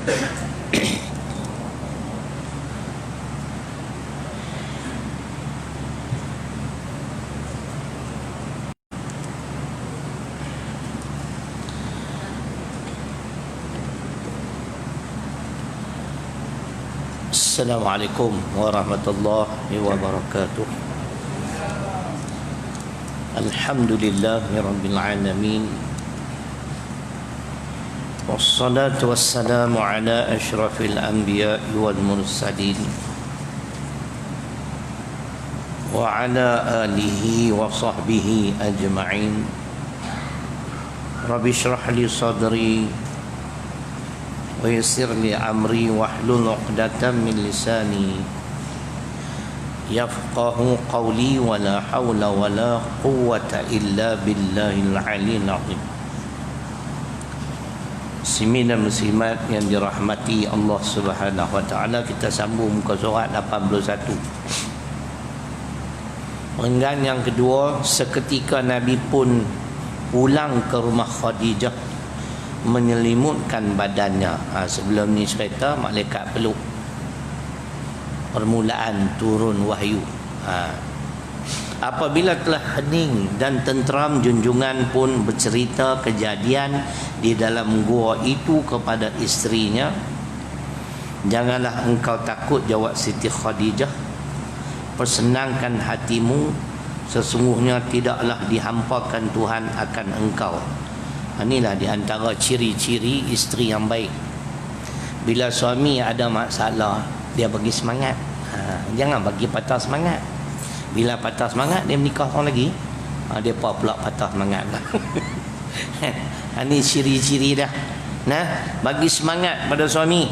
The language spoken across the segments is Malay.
Assalamualaikum warahmatullahi wabarakatuh. Alhamdulillahi rabbil alamin. Wassalatu wassalamu ala asyrafil anbiya'i wal mursalin wa ala alihi wa sahbihi ajma'in. Rabbi shrah li sadri wa yassir li amri wahlul 'uqdatam min lisani yafqahu qawli wa la hawla wa la quwwata illa billahil 'aliyyil 'azim. Muslimin dan muslimat yang dirahmati Allah Subhanahu wa taala, kita sambung muka surat 81. Renggan yang kedua, seketika Nabi pun pulang ke rumah Khadijah menyelimutkan badannya. Sebelum ni cerita malaikat peluk, permulaan turun wahyu. Apabila telah hening dan tenteram, junjungan pun bercerita kejadian di dalam gua itu kepada isterinya. Janganlah engkau takut, jawab Siti Khadijah, persenangkan hatimu, sesungguhnya tidaklah dihampakan Tuhan akan engkau. Inilah di antara ciri-ciri isteri yang baik. Bila suami ada masalah, dia bagi semangat. Jangan bagi patah semangat. Bila patah semangat, dia menikah orang lagi, dia pula patah semangat lah. Ini ciri-ciri dah. Nah, bagi semangat pada suami.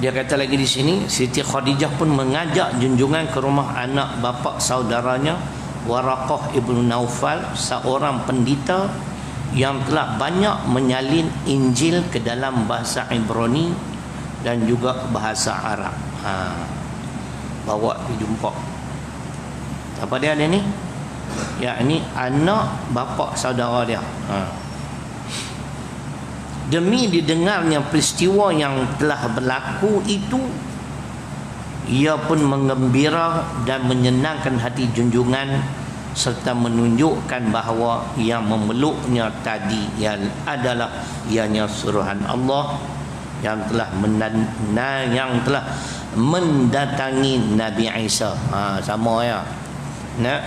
Dia kata lagi di sini, Siti Khadijah pun mengajak junjungan ke rumah anak bapa saudaranya Waraqah ibnu Naufal, seorang pendeta yang telah banyak menyalin Injil ke dalam bahasa Ibrani dan juga bahasa Arab. Bawa pergi jumpa. Apa dia ni? Ya, ini anak bapa saudara dia. Demi didengarnya peristiwa yang telah berlaku itu, ia pun menggembira dan menyenangkan hati junjungan serta menunjukkan bahawa yang memeluknya tadi adalah ianya suruhan Allah yang telah mendatangi Nabi Isa. Sama ya. Nah,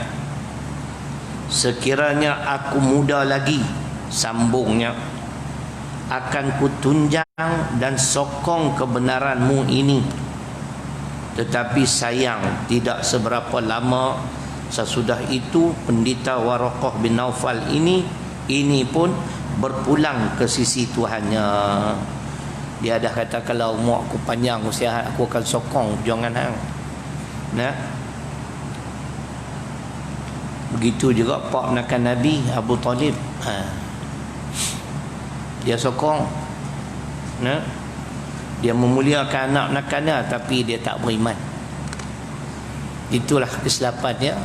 sekiranya aku muda lagi, sambungnya, akan kutunjang dan sokong kebenaranmu ini. Tetapi sayang, tidak seberapa lama sesudah itu pendeta Waraqah bin Naufal ini pun berpulang ke sisi Tuhannya. Dia dah kata, kalau umur aku panjang, usia aku akan sokong perjuangan hang. Nah, begitu juga pak menakan Nabi Abu Talib. Dia sokong, nah, dia memuliakan anak-anaknya, tapi dia tak beriman. Itulah kesilapan dia.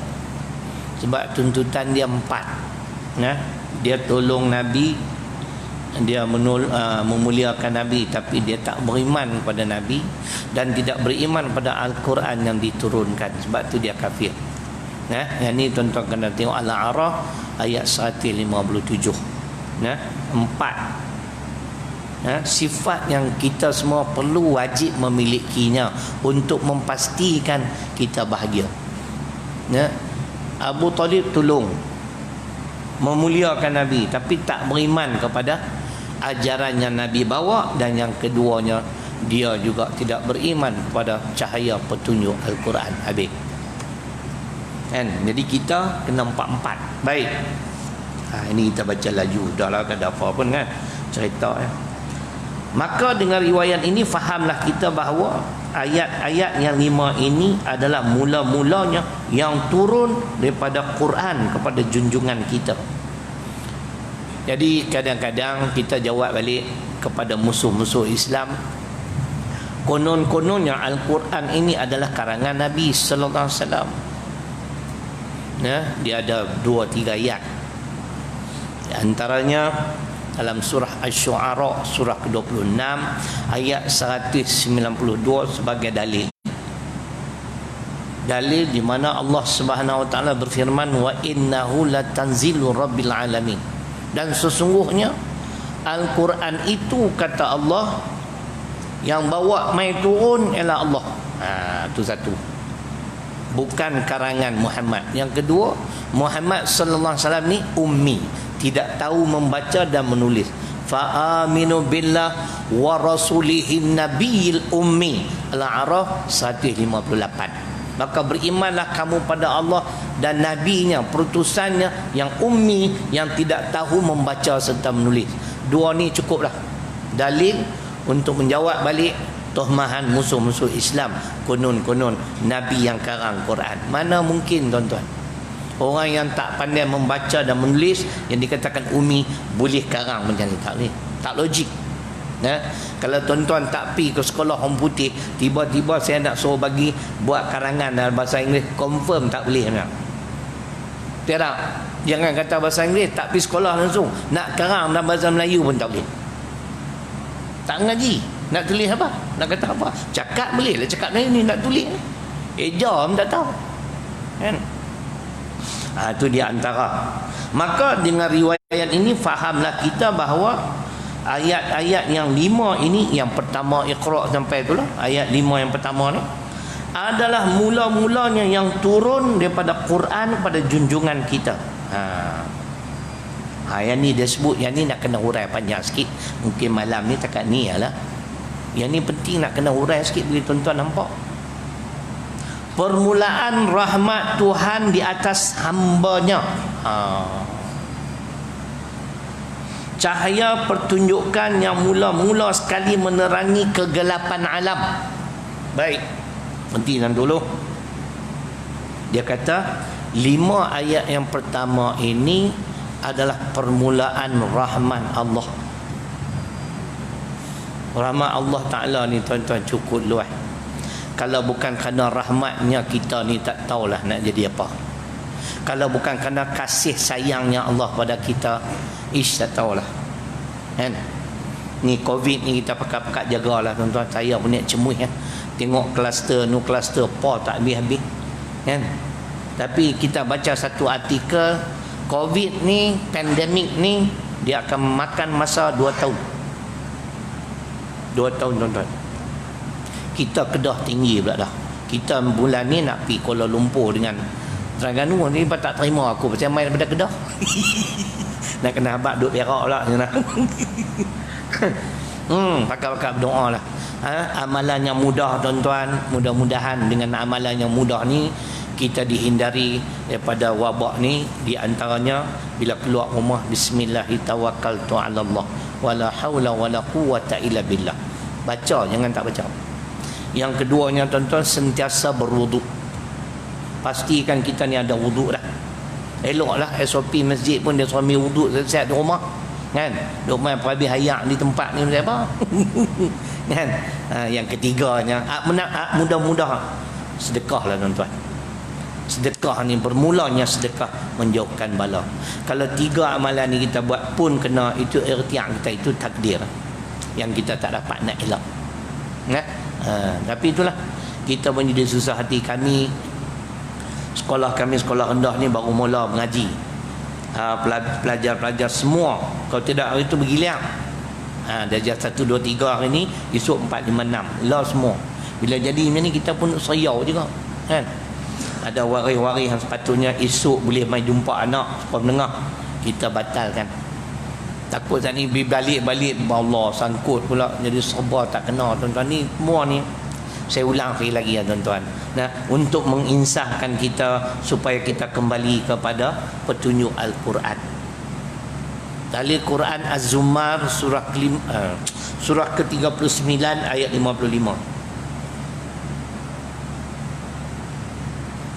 Sebab tuntutan dia 4. Nah, dia tolong Nabi, dia memuliakan Nabi, tapi dia tak beriman pada Nabi dan tidak beriman pada Al-Quran yang diturunkan. Sebab tu dia kafir. Nah, yang ni tuan-tuan kena tengok Al-A'raf ayat 157. Nah, 4. Sifat yang kita semua perlu wajib memilikinya untuk memastikan kita bahagia. Abu Talib tolong, memuliakan Nabi, tapi tak beriman kepada ajaran yang Nabi bawa. Dan yang keduanya, dia juga tidak beriman pada cahaya petunjuk Al-Quran. Habis kan? Jadi kita kena 4-4. Baik, ini kita baca laju. Dah lah, ada apa pun kan cerita ya. Maka dengan riwayat ini fahamlah kita bahawa ayat-ayat yang 5 ini adalah mula-mulanya yang turun daripada Quran kepada junjungan kita. Jadi kadang-kadang kita jawab balik kepada musuh-musuh Islam, konon-kononnya Al-Quran ini adalah karangan Nabi sallallahu alaihi wasallam. Dia ada 2-3 ayat. Antaranya dalam surah Asy-Syu'ara surah ke-26 ayat 192 sebagai dalil. Dalil di mana Allah Subhanahu wa taala berfirman, wa innahu latanzilu rabbil alamin. Dan sesungguhnya Al-Quran itu, kata Allah, yang bawa mai turun ialah Allah. Itu satu. Bukan karangan Muhammad. Yang kedua, Muhammad sallallahu alaihi wasallam ni ummi, tidak tahu membaca dan menulis. Fa aminu billah wa rasulihin nabiyil ummi. Al-A'raf 158. Maka berimanlah kamu pada Allah dan nabinya, perutusannya yang ummi, yang tidak tahu membaca serta menulis. Dua ni cukuplah dalil untuk menjawab balik tuhmahan musuh-musuh Islam, konon-konon Nabi yang karang Quran. Mana mungkin, tuan-tuan? Orang yang tak pandai membaca dan menulis, yang dikatakan ummi, boleh karang macam ni? Tak boleh. Tak logik. Kalau tuan-tuan tak pergi ke sekolah orang putih, tiba-tiba saya nak suruh bagi buat karangan dalam bahasa Inggeris, confirm tak boleh. Tidak. Jangan kata bahasa Inggeris, tak pergi sekolah langsung, nak karang dalam bahasa Melayu pun tak boleh. Tak ngaji, nak tulis apa? Nak kata apa? Cakap boleh lah, cakap ni nak tulis. Jam tak tahu. Kan? Itu dia antara. Maka dengan riwayat ini fahamlah kita bahawa ayat-ayat yang 5 ini, yang pertama Iqra sampai itulah, ayat 5 yang pertama ni adalah mula-mulanya yang turun daripada Quran pada junjungan kita. Yang ni dia sebut, yang ni nak kena hurai panjang sikit. Mungkin malam ni takat ni lah. Yang ni penting nak kena hurai sikit bagi tuan-tuan nampak. Permulaan rahmat Tuhan di atas hambanya. Cahaya pertunjukan yang mula-mula sekali menerangi kegelapan alam. Baik, hentikan dulu. Dia kata 5 ayat yang pertama ini adalah permulaan rahmat Allah. Rahmat Allah Ta'ala ni, tuan-tuan, cukup luas. Kalau bukan kerana rahmatnya, kita ni tak tahulah nak jadi apa. Kalau bukan kerana kasih sayangnya Allah pada kita, tak tahulah. Kan? Ni Covid ni kita pakat-pakat jagalah, tuan-tuan. Saya pun nak cemuih kan. Tengok kluster apa tak habis-habis. Kan? Tapi kita baca satu artikel, Covid ni, pandemik ni, dia akan makan masa 2 tahun. 2 tahun, tuan-tuan. Kita Kedah tinggi pula dah. Kita bulan ni nak pergi Kuala Lumpur dengan Terengganu ni, tak terima aku pasal main daripada Kedah. Nak kena abad duduk Perak pula. Pakai-pakai berdoa lah. Amalan yang mudah, tuan-tuan. Mudah-mudahan dengan amalan yang mudah ni kita dihindari daripada wabak ni. Di antaranya bila keluar rumah, bismillahirrahmanirrahim, tawakkaltu wala haula wala quwwata illa billah. Baca, jangan tak baca. Yang keduanya, tuan-tuan, sentiasa berwuduk. Pastikan kita ni ada wuduk dah. Eloklah SOP masjid pun dia suami wuduk siap di rumah. Kan? Duk main perhabis hayak di tempat ni macam apa? Kan? Yang ketiganya, mudah-mudah sedekahlah, tuan-tuan. Sedekah ni bermulanya sedekah menjauhkan bala. Kalau 3 amalan ni kita buat pun kena, itu irtiak kita, itu takdir yang kita tak dapat nak elak. Tapi itulah, kita pun jadi susah hati. Kami sekolah rendah ni baru mula mengaji. Pelajar-pelajar semua, kalau tidak hari tu bergiliang. Darjah 1, 2, 3 hari ni, esok 4, 5, 6 lah semua. Bila jadi macam ni, kita pun seriau juga. Kan? Ada waris-waris yang sepatutnya esok boleh main jumpa anak sekolah menengah, kita batalkan. Takut saat ni balik-balik, Allah sangkut pula, jadi serba tak kena, tuan-tuan. Ni semua ni saya ulang sekali lagi ya, tuan-tuan. Untuk menginsafkan kita supaya kita kembali kepada petunjuk Al-Quran. Dalil Quran Az-Zumar surah ke-39 ayat 55.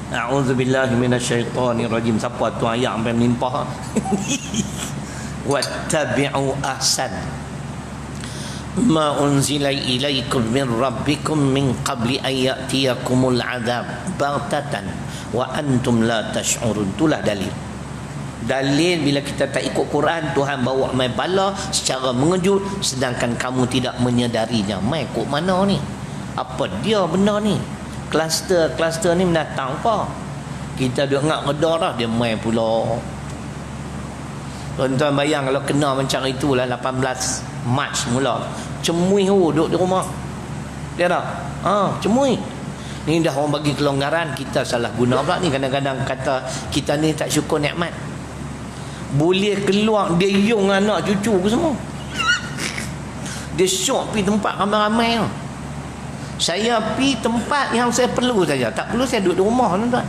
A'udzubillahi minasyaitonirrajim. Siapa tu ayat sampai melimpah? Wattabi'u ahsan ma unzila ilaikum min rabbikum min qabli an ya'tiyakumul 'adzab baghtatan wa antum la tash'urun. Itulah dalil. Dalil bila kita tak ikut Quran, Tuhan bawa mai bala secara mengejut sedangkan kamu tidak menyedarinya. Mai kok mana ni? Apa dia benda ni? Kluster ni mendatang apa? Kita duk ngak redar dah, dia mai pula. Tuan-tuan bayang kalau kena macam itulah 18 Mac mula. Cemui duduk di rumah. Dia tak? Cemui. Ni dah orang bagi kelonggaran, kita salah guna pula ni. Kadang-kadang kata kita ni tak syukur nikmat. Boleh keluar, dia yung anak cucu ke semua. Dia syok pergi tempat ramai-ramai. Saya pergi tempat yang saya perlu saja. Tak perlu saya duduk di rumah, tuan-tuan.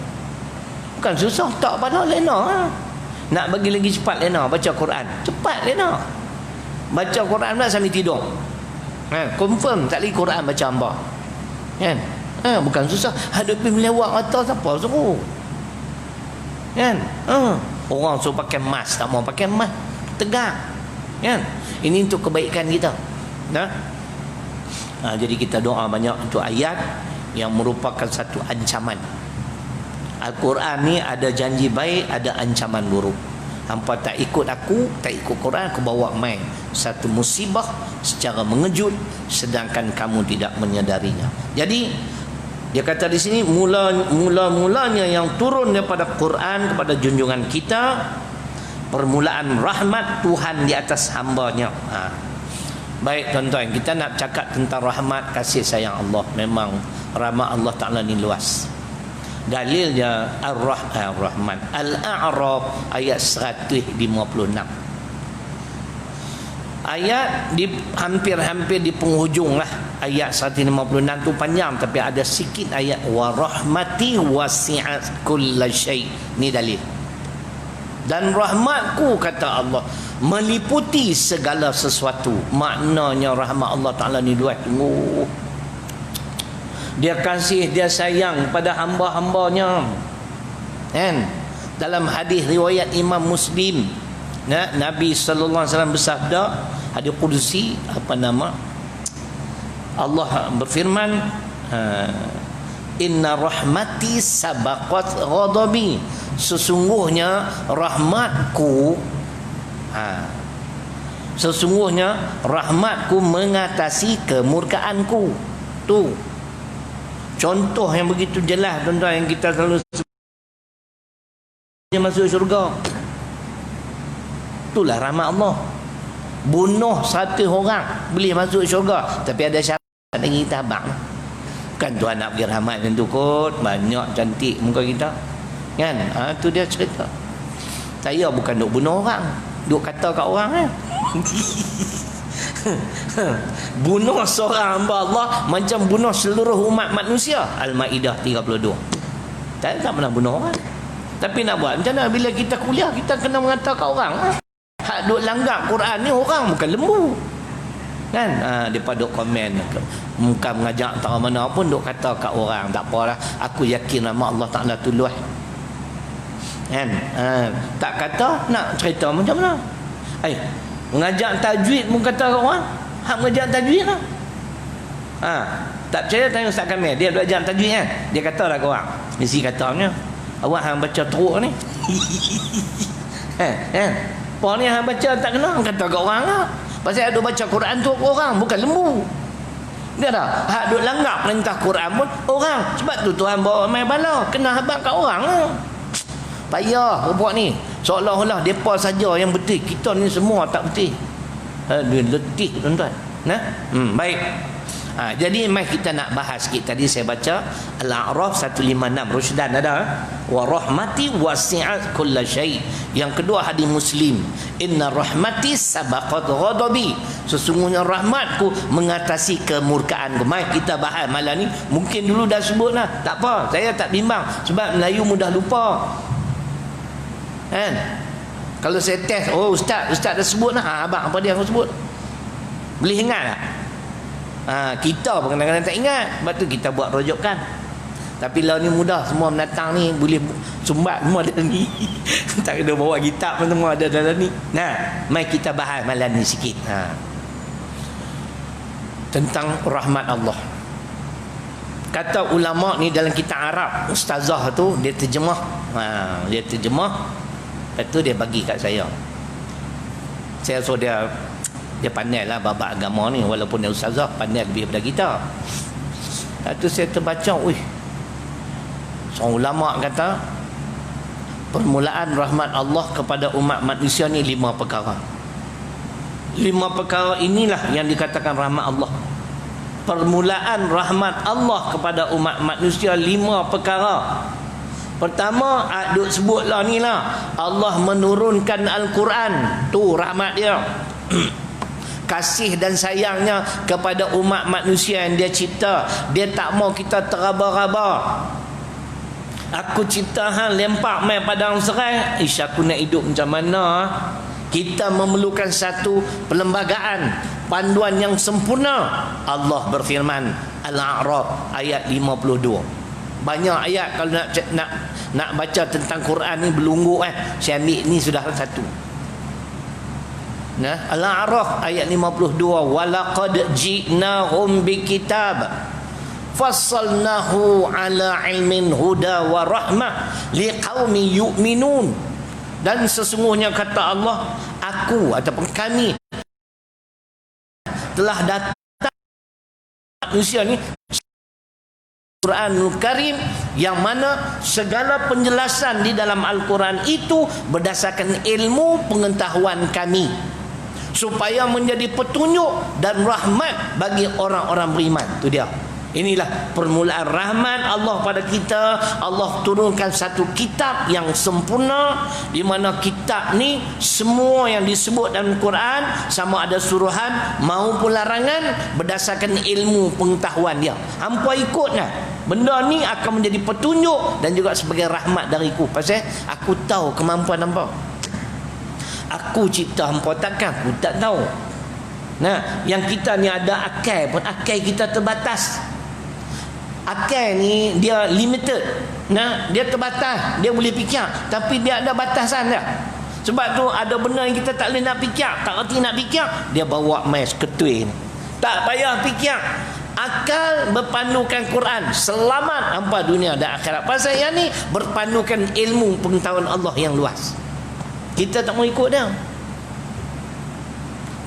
Bukan susah, tak pada lena. Nak bagi lagi cepat lena baca Quran. Cepat lena. Baca Quran pula sambil tidur. Confirm tak lagi Quran baca hamba. Kan? Bukan susah. Hadapi melewat mata siapa suruh. Kan? Orang suruh pakai mask, tak mau pakai mask, tegak. Kan? Ini untuk kebaikan kita. Jadi kita doa banyak untuk ayat yang merupakan satu ancaman. Al-Quran ni ada janji baik, ada ancaman buruk. Hampa tak ikut aku, tak ikut Quran, aku bawa main satu musibah secara mengejut sedangkan kamu tidak menyadarinya. Jadi dia kata di sini mula-mulanya yang turun daripada Quran kepada junjungan kita, permulaan rahmat Tuhan di atas hambanya. Baik tuan-tuan, kita nak cakap tentang rahmat kasih sayang Allah. Memang rahmat Allah Ta'ala ni luas. Dalilnya Ar-Rahman Al-A'raf ayat 156. Ayat di hampir di penghujung lah. Ayat 156 tu panjang, tapi ada sikit ayat wa rahmati wasi'at kullasyai. Ni dalil. Dan rahmatku, kata Allah, meliputi segala sesuatu. Maknanya rahmat Allah Ta'ala ni luas. Dia kasih, dia sayang pada hamba-hambanya. Kan? Dalam hadis riwayat Imam Muslim, Nabi sallallahu alaihi wasallam bersabda, hadis qudsi, Allah berfirman, inna rahmati sabaqat ghadabi. Sesungguhnya rahmatku mengatasi kemurkaanku. Tu contoh yang begitu jelas, tuan-tuan, yang kita selalu masuk syurga. Itulah rahmat Allah. Bunuh 100 orang boleh masuk syurga, tapi ada syarat lagi, kita abang. Kan Tuhan nak bagi rahmat macam tu kot. Banyak cantik muka kita, kan? Tu dia cerita. Saya bukan duk bunuh orang, duk kata kat orang bunuh seorang hamba Allah macam bunuh seluruh umat manusia. Al-Maidah 32. Tak pernah bunuh orang. Tapi nak buat macam mana bila kita kuliah, kita kena mengatakan orang hak duk langgar Quran ni orang bukan lembu. Kan? Depa duk komen, muka mengajak tak mana pun duk kata kat orang. Tak apalah, aku yakin nama Allah Taala tu luas. Kan? Tak kata nak cerita macam mana? Mengajak tajwid pun kata kat orang. Hak mengajak tajwid lah. Tak percaya tanya Ustaz Kamil, dia duk ajar tajwid kan? Dia kata lah kat orang. Mesti katanya, awak hang baca teruk ni. Apa ni hang baca tak kena, kata kat orang lah. Pasal duk baca Quran tu orang, bukan lembu. Dia dah hak duk langgar perintah Quran pun orang. Sebab tu Tuhan bawa mai bala, kena habaq kat orang lah. Payah buat ni. Seolah-olah depa saja yang betul, kita ni semua tak betul. Dia letih tuan-tuan. Baik. Jadi mai kita nak bahas sikit. Tadi saya baca Al-A'raf 156, Rusdan ada. Wa rahmati wasi'at kullasyai. Yang kedua hadis Muslim, inna rahmati sabaqat ghadabi. Sesungguhnya rahmatku mengatasi kemurkaanku. Mai kita bahas malam ni. Mungkin dulu dah sebut lah, tak apa, saya tak bimbang sebab Melayu mudah lupa. Kan? Kalau saya test, ustaz dah sebut lah, abang apa dia aku sebut, boleh ingat tak? Kita pun kadang-kadang tak ingat. Sebab tu kita buat rojokan. Tapi lah ni mudah, semua mendatang ni boleh sumbat semua ada ni. Tak kena bawa kitab pun semua ada dalam ni. Mai kita bahas malam ni sikit tentang rahmat Allah. Kata ulama ni dalam kitab Arab, ustazah tu dia terjemah Lepas tu dia bagi kat saya. Saya rasa dia pandai lah bab agama ni, walaupun dia ustazah, pandai lebih daripada kita. Lepas tu saya terbaca, seorang ulama kata permulaan rahmat Allah kepada umat manusia ni 5 perkara. 5 perkara inilah yang dikatakan rahmat Allah. Permulaan rahmat Allah kepada umat manusia 5 perkara. Pertama, duk sebutlah ni lah, Allah menurunkan Al-Quran. Tu rahmat dia. Kasih dan sayangnya kepada umat manusia yang dia cipta. Dia tak mau kita teraba-raba. Aku cipta hang lempak main padang serai. Aku nak hidup macam mana? Kita memerlukan satu perlembagaan, panduan yang sempurna. Allah berfirman, Al-A'raf ayat 52. Banyak ayat kalau nak baca tentang Quran ni berlungguk Saya ambil ni sudah satu. Nah, Al-A'raf ayat 52, walaqad ji'nahum bikitab fassalnahu ala ilmin huda wa rahmah liqaumi yu'minun. Dan sesungguhnya kata Allah, aku ataupun kami telah datang manusia ni Al-Quranul Karim, yang mana segala penjelasan di dalam Al-Quran itu berdasarkan ilmu pengetahuan kami, supaya menjadi petunjuk dan rahmat bagi orang-orang beriman. Itu dia. Inilah permulaan rahmat Allah pada kita. Allah turunkan satu kitab yang sempurna, di mana kitab ni semua yang disebut dalam Quran, sama ada suruhan maupun larangan, berdasarkan ilmu pengetahuan dia. Hampa ikutlah. Benda ni akan menjadi petunjuk dan juga sebagai rahmat dariku. Pasal aku tahu kemampuan hampa. Aku cipta hampa takkan aku tak tahu. Nah, yang kita ni ada akal pun, akal kita terbatas. Akal ni dia limited. Nah, dia terbatas. Dia boleh fikir, tapi dia ada batasan dia. Sebab tu ada benda yang kita tak boleh nak fikir, tak reti nak fikir, dia bawa mes ketui ni. Tak payah fikir. Akal berpandukan Quran, selamat hampa dunia dan akhirat. Pasal yang ni berpandukan ilmu pengetahuan Allah yang luas. Kita tak mau ikut dia.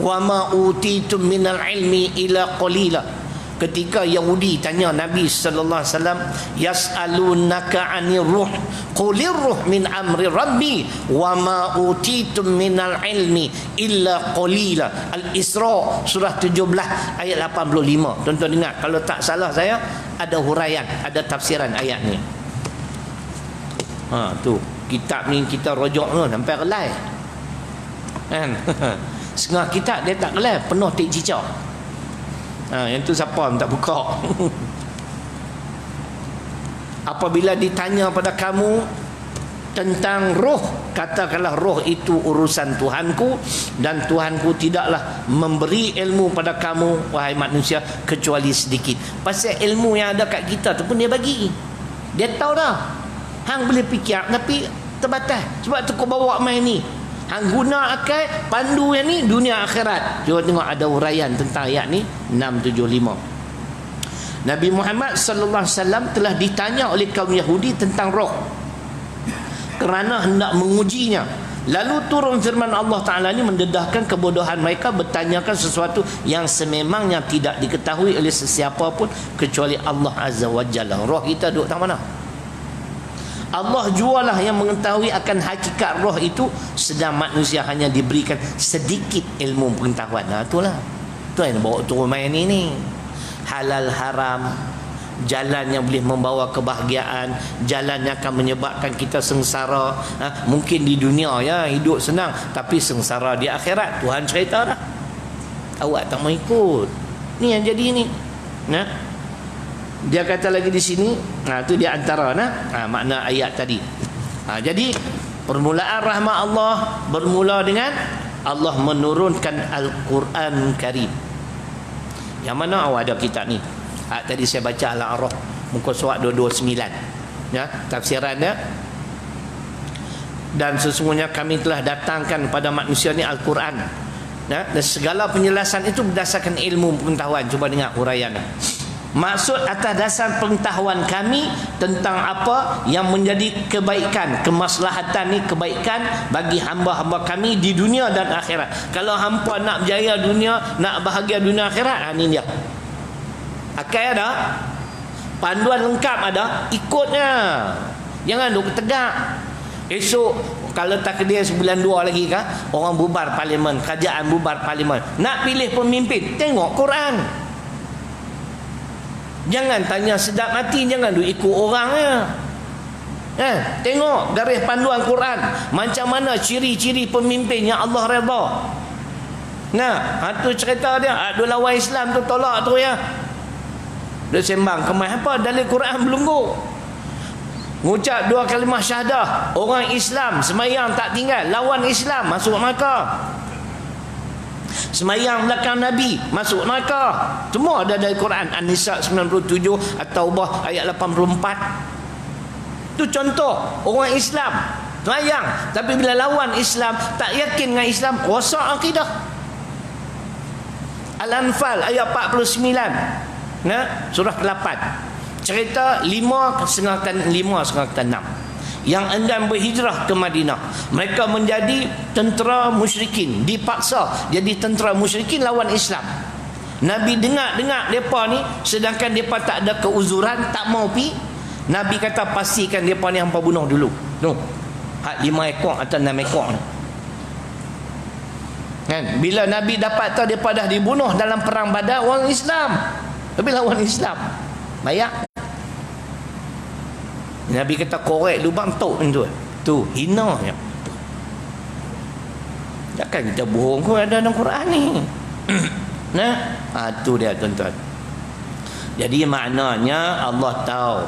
Wa ma utitum minal ilmi ila qalila. Ketika Yahudi tanya Nabi sallallahu alaihi wasallam, yas'alunaka 'anir ruh qulir ruh min amri rabbi wa ma utitum minal ilmi illa qalila. Al-Isra surah 17 ayat 85. Tuan-tuan dengar, kalau tak salah saya ada huraian, ada tafsiran ayat ni. Tu kitab ni kita rojok tu sampai relai. Kan? Setengah kitab dia tak relai, penuh tik cicak. Yang tu siapa tak buka. Apabila ditanya pada kamu tentang roh, katakanlah roh itu urusan Tuhanku, dan Tuhanku tidaklah memberi ilmu pada kamu wahai manusia kecuali sedikit. Pasal ilmu yang ada kat kita tu pun dia bagi. Dia tahu dah. Hang boleh fikir tapi terbatas. Sebab tu kau bawa main ni. Hang guna akal, pandu yang ni dunia akhirat. Cuba tengok ada huraian tentang ayat ni 675. Nabi Muhammad sallallahu alaihi wasallam telah ditanya oleh kaum Yahudi tentang roh, kerana hendak mengujinya. Lalu turun firman Allah Ta'ala ni mendedahkan kebodohan mereka bertanyakan sesuatu yang sememangnya tidak diketahui oleh sesiapa pun kecuali Allah Azza wa Jalla. Roh kita duduk tak mana? Allah jualah yang mengetahui akan hakikat roh itu, sedang manusia hanya diberikan sedikit ilmu pengetahuan. Itulah. Itu yang bawa turun main ni. Halal haram, jalan yang boleh membawa kebahagiaan, jalan yang akan menyebabkan kita sengsara. Mungkin di dunia ya hidup senang, tapi sengsara di akhirat. Tuhan cerita dah. Awak tak mau ikut. Ni yang jadi ni. Dia kata lagi di sini, tu dia antara makna ayat tadi. Jadi permulaan rahmat Allah bermula dengan Allah menurunkan Al-Quran Karim. Yang mana awak ada kitab ni? Tadi saya baca Al-A'raf muka surat 229. Ya, tafsirannya. Dan sesungguhnya kami telah datangkan pada manusia ni Al-Quran. Dan segala penjelasan itu berdasarkan ilmu pengetahuan. Cuba dengar huraian. Maksud atas dasar pengetahuan kami tentang apa yang menjadi kebaikan, kemaslahatan ni kebaikan bagi hamba-hamba kami di dunia dan akhirat. Kalau hampa nak berjaya dunia, nak bahagia dunia akhirat, ni dia. Akal ada, panduan lengkap ada, ikutnya. Jangan duk tegak. Esok kalau takdir sebulan 2 lagi kah, orang bubar parlimen, kerajaan bubar parlimen, nak pilih pemimpin, tengok Quran. Jangan tanya sedap mati, jangan duk ikut orangnya. Tengok garis panduan Quran, macam mana ciri-ciri pemimpin yang Allah redha. Tu cerita dia, duk lawan Islam tu tolak tu ya. Dia sembang kemas apa, dalil Quran belunggu. Ngucap 2 kalimah syahadah, orang Islam semayang tak tinggal, lawan Islam masuk neraka. Semayang belakang Nabi masuk neraka. Semua ada dari Quran. An-Nisa 97, At-Taubah ayat 84. Itu contoh orang Islam semayang, tapi bila lawan Islam, tak yakin dengan Islam, rosak akidah. Al-Anfal ayat 49, surah ke-8, cerita 5,5 yang enggan berhijrah ke Madinah. Mereka menjadi tentera musyrikin, dipaksa jadi tentera musyrikin lawan Islam. Nabi dengar mereka ni, sedangkan mereka tak ada keuzuran, tak mau pi. Nabi kata pastikan mereka ni hampa bunuh dulu. Hak 5 ekor atau 6 ekor ni. Kan? Bila Nabi dapat tahu mereka dah dibunuh dalam perang Badar, orang Islam, tapi lawan Islam, bayak. Nabi kata korek lubang tok tu hina je. Takkan kita bohong kau ada dalam Quran ni. Tu dia tuan-tuan. Jadi maknanya Allah tahu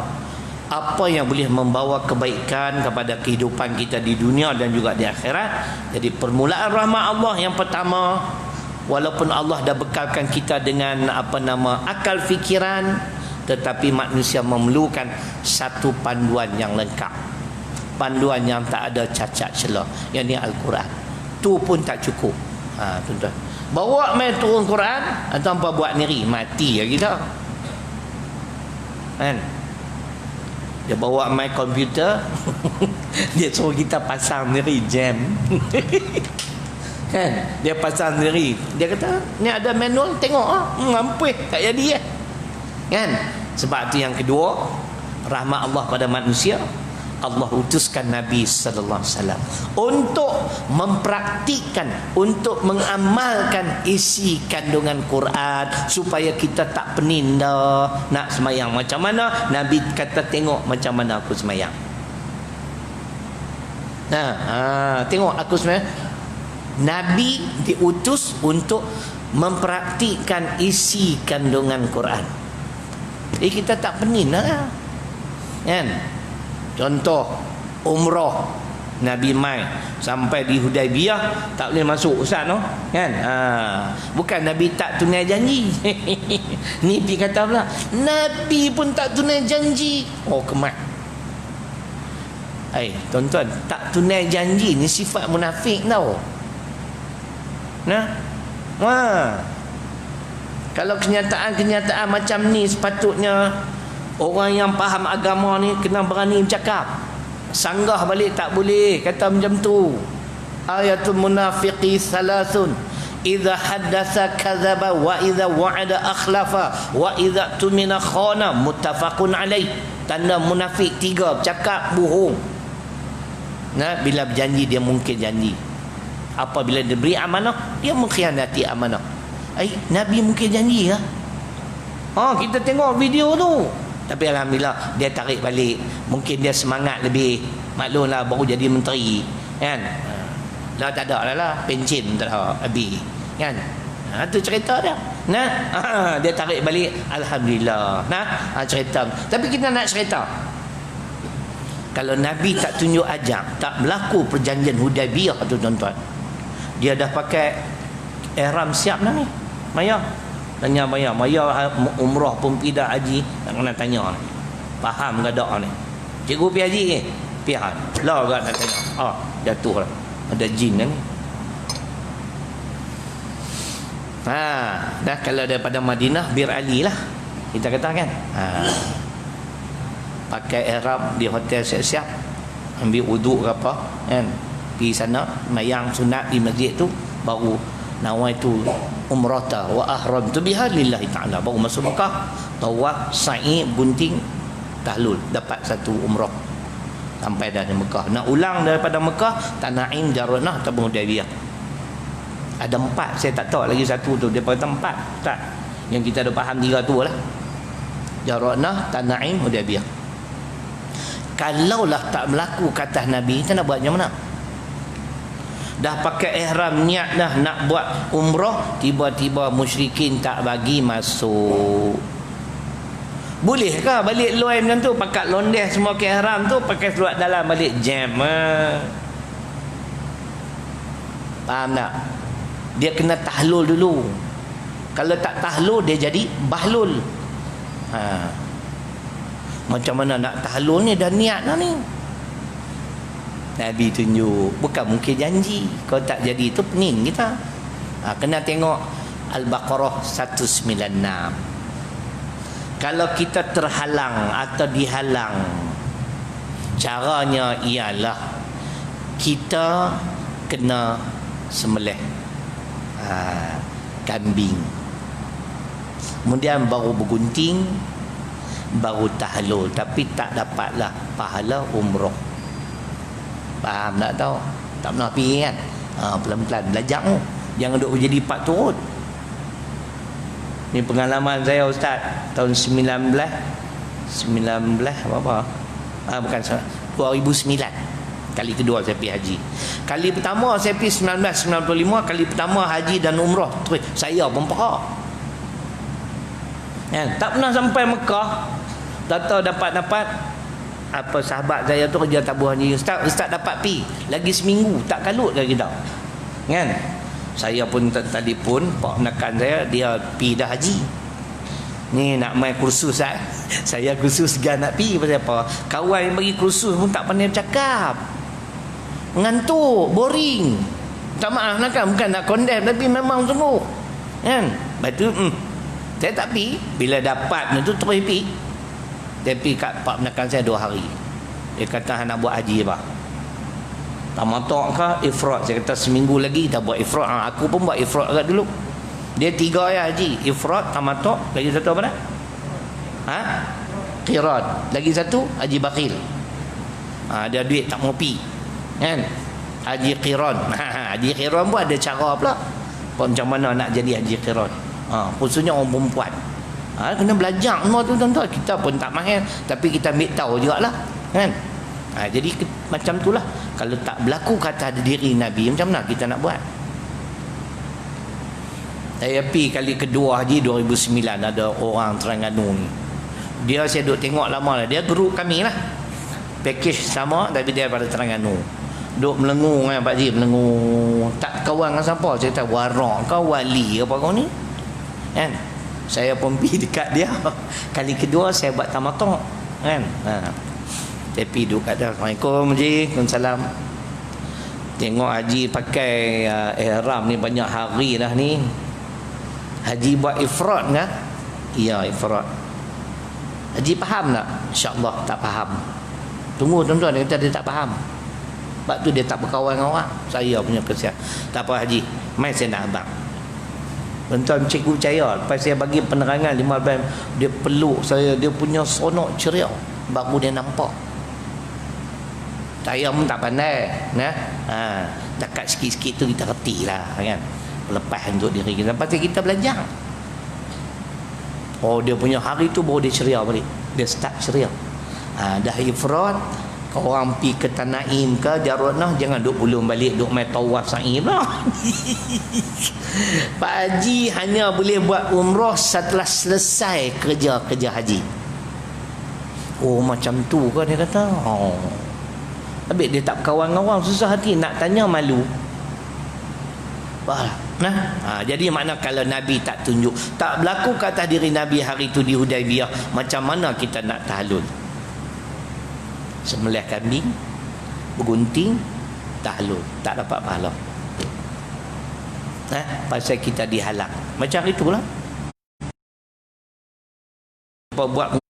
apa yang boleh membawa kebaikan kepada kehidupan kita di dunia dan juga di akhirat. Jadi permulaan rahmat Allah yang pertama, walaupun Allah dah bekalkan kita dengan akal fikiran, tetapi manusia memerlukan satu panduan yang lengkap, panduan yang tak ada cacat celah, yang ni Al-Quran. Tu pun tak cukup. Tuan-tuan, bawa main turun Quran atau apa buat niri, mati ya kita kan. Dia bawa main komputer dia suruh kita pasang niri jam kan, dia pasang sendiri. Dia kata ni ada manual, tengok mampu tak jadi kan. Sebab itu yang kedua, rahmat Allah pada manusia, Allah utuskan Nabi sallallahu alaihi wasallam untuk mempraktikkan, untuk mengamalkan isi kandungan Quran, supaya kita tak pening dah nak semayang macam mana. Nabi kata tengok macam mana aku semayang. Tengok aku semayang. Nabi diutus untuk mempraktikkan isi kandungan Quran. Kita tak pening lah kan. Contoh umrah, Nabi mai sampai di Hudaibiyah tak boleh masuk ustaz no kan. Bukan Nabi tak tunai janji. Ni pi kata pula Nabi pun tak tunai janji. Kemat. Tuan-tuan, tak tunai janji ni sifat munafik tau. Kalau kenyataan macam ni, sepatutnya orang yang faham agama ni kena berani bercakap. Sanggah balik tak boleh kata macam tu. Ayatul munafiqi salasun, idza haddatsa kadzaba wa idza wa'ada akhlafa wa idza tumina khana, muttafaqun alaih. Tanda munafik 3, bercakap bohong. Bila berjanji dia mungkir janji. Apabila diberi amanah, dia mengkhianati amanah. Nabi mungkin janji lah. Kita tengok video tu, tapi alhamdulillah dia tarik balik. Mungkin dia semangat lebih, maklumlah baru jadi menteri kan. Tak ada lah pencen tak ada habis kan. Itu cerita dia. Dia tarik balik, alhamdulillah. Cerita. Tapi kita nak cerita, kalau Nabi tak tunjuk ajak, tak berlaku perjanjian Hudaibiyah tu tuan-tuan, dia dah pakai ihram siap dah ni. Maya umrah pun tidak haji, tak kena tanya ni. Faham ke tak ni? Cikgu pergi haji ke? Pergi. Lah tak nak tanya. Jatuh lah. Ada jin dah ni. Dah kalau daripada Madinah Bir Ali lah. Kita kata kan, pakai ihram di hotel siap-siap, ambil wuduk ke apa kan, pergi sana mayang sunat di masjid tu, baru nawaitu umrata wa ahramtu biha lillahi ta'ala, baru masuk Mekah, tawaf, sa'i, gunting, tahlul, dapat satu umrah sampai dah di Mekah. Nak ulang daripada Mekah, Tanaim, Jaranah ataupun Hudaybiyah. Ada 4, saya tak tahu lagi satu tu, dia kata 4 tak, yang kita dah faham 3 tu lah, Jaranah, Tanaim, Hudaybiyah. Kalaulah tak berlaku kata Nabi, kita nak buat macam mana? Dah pakai ihram, niat dah nak buat umrah, tiba-tiba musyrikin tak bagi masuk. Bolehkah balik luar macam tu, pakai londeh semua ke ihram tu, pakai seluar dalam balik jam? Faham tak? Dia kena tahlul dulu. Kalau tak tahlul, dia jadi bahlul. Macam mana nak tahlul ni, dah niat dah ni. Nabi tunjuk, bukan mungkin janji. Kalau tak jadi itu pening kita. Kena tengok Al-Baqarah 196. Kalau kita terhalang atau dihalang, caranya ialah kita kena sembelih kambing, kemudian baru bergunting, baru tahlul. Tapi tak dapatlah pahala umrah. Faham tak tahu? Tak pernah pergi kan? Pelan-pelan belajar tu. Jangan duk jadi pak turut. Ni pengalaman saya Ustaz, tahun 19 apa? Bukan 2009. Kali kedua saya pergi haji. Kali pertama saya pergi 1995, kali pertama haji dan umrah. Saya pun perak. Tak pernah sampai Mekah. Tak tahu dapat apa, sahabat saya tu kerja tabung haji. Ustaz dapat pi lagi seminggu, tak kalut lagi kita kan. Saya pun telefon pak menekan saya, dia pi dah haji ni, nak main kursus saya kursus gan nak pi. Pasal apa? Kawan yang bagi kursus pun tak pandai bercakap, ngantuk, boring. Tak maaf lah kan, bukan nak condemn, tapi memang sungguh kan. Lepas tu saya tak pi. Bila dapat tu terus pi. Dia pergi kat pak menekan saya 2 hari. Dia kata nak buat haji apa? Tamatok ke ifrat? Saya kata seminggu lagi kita buat ifrat. Aku pun buat ifrat agak dulu. Dia 3 ya haji, ifrat, tamatok, lagi satu apa dah? Qiran. Lagi satu haji bakhil. Dia duit tak mau pi kan? Haji qiran. Haji qiran pun ada cara pula. Macam mana nak jadi haji qiran? Khususnya orang perempuan. Kena belajar semua tu tuan-tuan. Kita pun tak mahir, tapi kita ambil tahu jugalah kan. Jadi macam itulah. Kalau tak berlaku kata diri Nabi, macam mana kita nak buat? Saya pergi kali kedua haji 2009, ada orang Terengganu ni. Dia saya duduk tengok lama lah. Dia guru kami lah, package sama, tapi dia daripada Terengganu. Duduk melengung kan Pak Haji, melengung. Tak kawan dengan siapa. Saya kata warak kau, wali apa kau ni kan. Saya pun pergi dekat dia. Kali kedua saya buat tamatok kan. Saya pergi duduk kat dia. Assalamualaikum Haji. Waalaikumsalam. Tengok Haji pakai ihram ni banyak hari dah ni. Haji buat ifrat kan? Ya, ifrat. Haji faham tak? InsyaAllah tak faham. Tunggu tuan-tuan, dia kata dia tak faham. Sebab tu dia tak berkawan dengan orang. Saya punya kesian. Tak apa Haji, mai saya nak abang. Tuan-tuan cikgu percaya, lepas saya bagi penerangan 15, dia peluk saya, dia punya sonok ceria, baru dia nampak. Saya pun tak pandai nah. Dekat sikit-sikit tu kita reti lah kan, lepas untuk diri kita. Lepas kita belajar, dia punya hari tu baru dia ceria balik. Dia start ceria. Dah ifrat, orang pergi ke Tanaim ke Jaranah, jangan duk belum balik duk main tawaf sa'i pula. Pak Haji hanya boleh buat umrah setelah selesai kerja haji. Macam tu kan dia kata. Habis dia tak berkawan dengan orang, susah hati nak tanya, malu. Jadi makna kalau Nabi tak tunjuk, tak berlaku kata diri Nabi hari itu di Hudaybiyah, macam mana kita nak tahlul? Sembelih kambing, bergunting, tahlul, tak dapat pahala. Pasal kita dihalang. Macam itulah. buat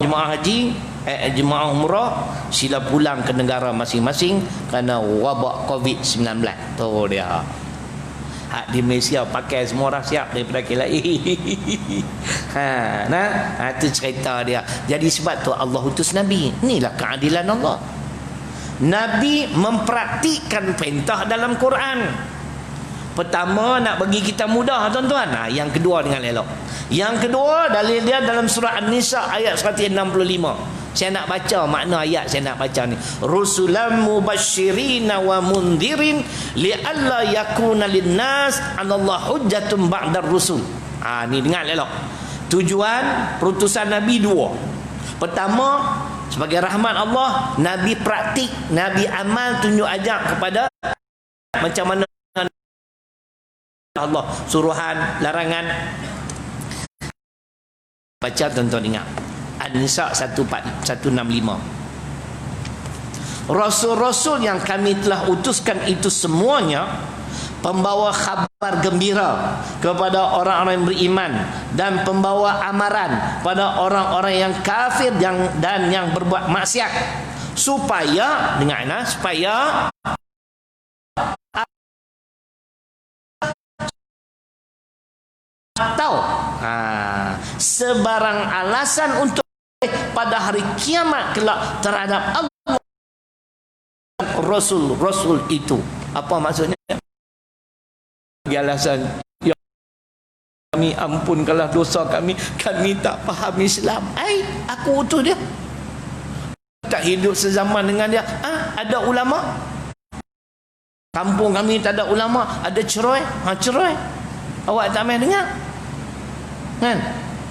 jemaah haji, jemaah umrah, sila pulang ke negara masing-masing kerana wabak COVID-19. Tu dia. Hak di Malaysia pakai semua orang siap daripada KLIA. Tu cerita dia. Jadi sebab tu Allah utus Nabi. Inilah keadilan Allah. Nabi mempraktikkan perintah dalam Quran. Pertama, nak bagi kita mudah, tuan-tuan. Yang kedua dengan elok. Yang kedua, dalil dia dalam surah An-Nisa ayat 165. Saya nak baca makna ayat saya nak baca ni. Rusulan mubasyirina wa mundhirin li'alla yakuna linnas 'alallahi hujjatun ba'dar rusul. Ni dengar elok. Tujuan perutusan Nabi dua. Pertama, sebagai rahmat Allah, Nabi praktik, Nabi amal, tunjuk ajak kepada macam mana Allah, suruhan, larangan. Baca tuan-tuan ingat. An-Nisa 165. Rasul-rasul yang kami telah utuskan itu semuanya pembawa khabar gembira kepada orang-orang yang beriman dan pembawa amaran pada orang-orang yang kafir dan yang berbuat maksiat, supaya supaya tahu sebarang alasan untuk pada hari kiamat kelak terhadap Allah Rasul itu. Apa maksudnya? Alasan, ya kami ampunkanlah dosa kami tak faham Islam. Aku utus dia, tak hidup sezaman dengan dia. Ada ulama, kampung kami tak ada ulama, ada cerai. Cerai awak tak main dengar kan?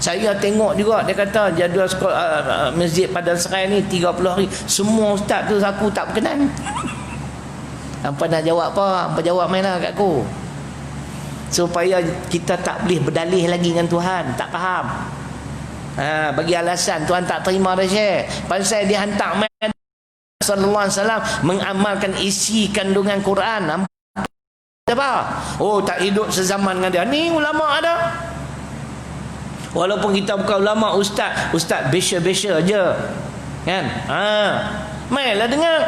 Saya tengok juga, dia kata jadual sekolah, masjid Padang Serai ni 30 hari. Semua ustaz tu aku tak berkenan. Hampa nak jawab apa? Hampa jawab mainlah kat aku. Supaya kita tak boleh berdalih lagi dengan Tuhan. Tak faham. Bagi alasan Tuhan tak terima dah Syekh. Pasal dia hantar main sallallahu alaihi wasallam mengamalkan isi kandungan Quran. Apa? Tak hidup sezaman dengan dia. Ni ulama ada. Walaupun kita bukan ulama, ustaz besya-besya aja. Kan? Mainlah dengar.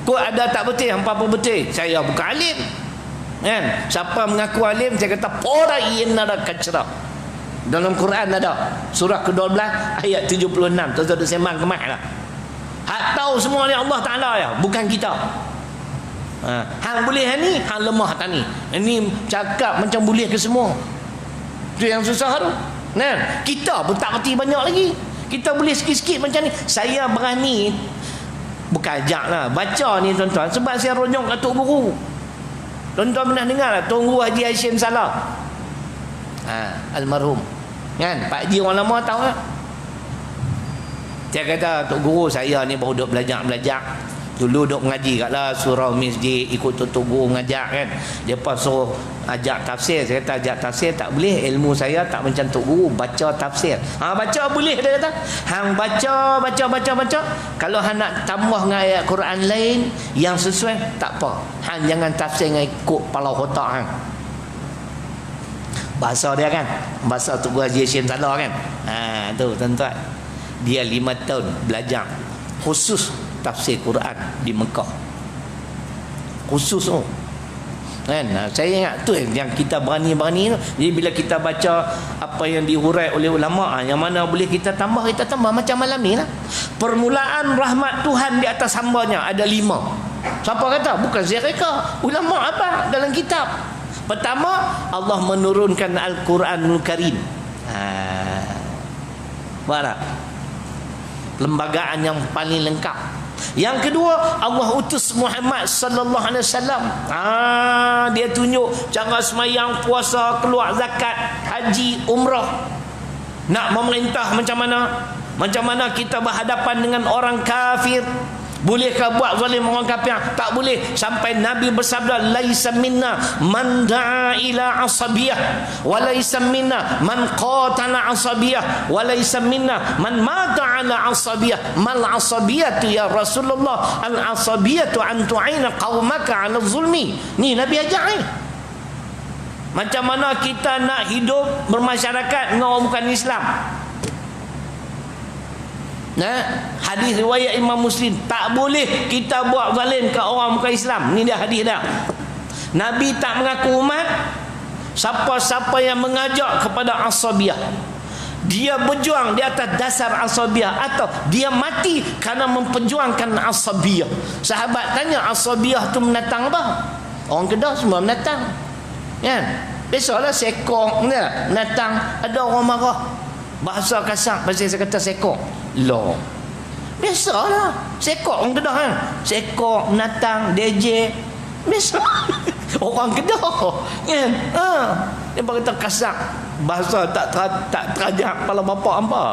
Kau ada tak betul, hampa apa betul? Saya bukan alim. Kan? Siapa mengaku alim, saya kata pora inara kacra. Dalam Quran ada surah ke-12 ayat 76. Tuan-tuan sembang kemat lah. Hak tahu semua ni Allah Taala ya, bukan kita. Hang boleh ni, hang lemah tak ni. Ini cakap macam boleh ke semua. Itu yang susah tu. Nah, kita pun tak reti banyak lagi. Kita boleh sikit-sikit macam ni. Saya berani bukan ajak lah, baca ni tuan-tuan, sebab saya ronyok Datuk Guru. Tuan-tuan pernah dengar lah Tuan Guru Haji Hashim Salah, almarhum kan? Pak Haji orang lama tahu lah. Dia kata, Tok Guru saya ni baru duduk belajar. Dulu duk mengaji katlah surau masjid, ikut Tok Guru mengajar kan. Dia pas suruh ajak tafsir. Saya kata ajak tafsir tak boleh, ilmu saya tak macam Tok Guru, baca tafsir. Baca boleh, dia kata. Hang baca. Kalau hang nak tambah dengan ayat Quran lain yang sesuai, tak apa. Hang jangan tafsir dengan ikut kepala otak hang. Bahasa dia kan, bahasa Tok Guru Haji Hashim Salah kan. Tu tuan-tuan. Dia 5 tahun belajar khusus tafsir Quran di Mekah. Khusus kan? Saya ingat tu yang kita berani-berani tu. Jadi bila kita baca apa yang dihurai oleh ulama, yang mana boleh kita tambah macam malam ni lah. Permulaan rahmat Tuhan di atas hambanya ada 5. Siapa kata? Bukan saya reka, ulama apa dalam kitab. Pertama, Allah menurunkan Al-Quranul Karim. Barak lembagaan yang paling lengkap. Yang kedua, Allah utus Muhammad sallallahu alaihi wasallam. Dia tunjuk cara semayang, puasa, keluar zakat, haji, umrah. Nak memerintah macam mana kita berhadapan dengan orang kafir. Bolehkah buat zalim orang kafir? Tak boleh. Sampai Nabi bersabda, laisa minna man da'a ila asabiyah wa laisa minna man qatala asabiyah wa laisa minna man mata ala asabiyah. Mal asabiyatu ya Rasulullah? Al asabiyatu an tu'ina qaumaka ala zulmi. Ni Nabi ajak ni. Macam mana kita nak hidup bermasyarakat dengan orang bukan Islam? Hadis riwayat Imam Muslim, tak boleh kita buat zalim ke orang bukan Islam. Ni dia hadis dah. Nabi tak mengaku umat. Siapa-siapa yang mengajak kepada asabiyah, dia berjuang di atas dasar asabiyah, atau dia mati kerana memperjuangkan asabiyah. Sahabat tanya, asabiyah tu menatang apa? Orang Kedah semua menatang, kan? Biasalah sekong menatang. Ada orang marah, bahasa kasar pasal saya kata sekong. Loh, biasalah sekok orang Kedah kan. Sekok, menatang, DJ, biasa. Orang Kedah kan. Dia berkata kasar, bahasa tak terajak kepala bapak hampa.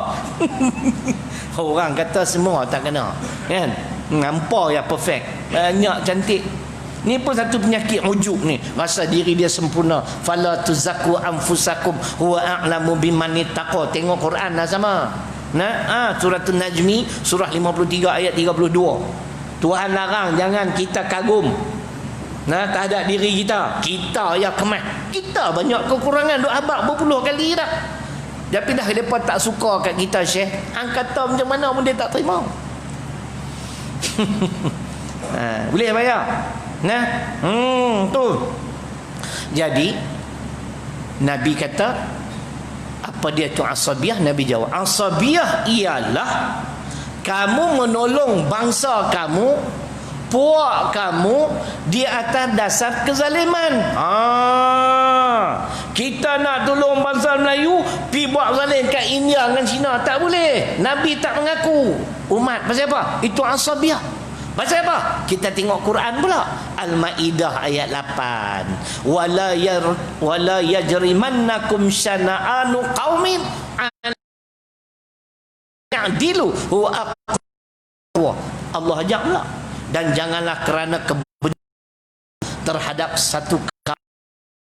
Orang kata semua tak kena, kan. Hampa yang perfect, banyak cantik. Ni pun satu penyakit ujuk ni, rasa diri dia sempurna. Fala tuzakku anfusakum huwa a'lamu biman ittaqa. Tengok Quran dah sama. Surah An-Najmi surah 53 ayat 32. Tuhan larang jangan kita kagum terhadap diri kita. Kita ya kemas, kita banyak kekurangan, duk habaq berpuluh kali dah. Tapi dah mereka tak suka kat kita, Syekh. Hang kata macam mana pun dia tak terima. Boleh bayar. Tu. Jadi Nabi kata, apa dia tu asabiyah? Nabi jawab, asabiyah ialah kamu menolong bangsa kamu, puak kamu di atas dasar kezaliman. Kita nak tolong bangsa Melayu, pi buat zalim kat India dengan Cina, tak boleh. Nabi tak mengaku umat. Pasal apa? Itu asabiyah. Pasal apa? Kita tengok Quran pula. Al-Maidah ayat 8. Wala yajrimannakum syana'anu qaumin an ya'dilu huwa aqwa. Allah ajak pula. Dan janganlah kerana terhadap satu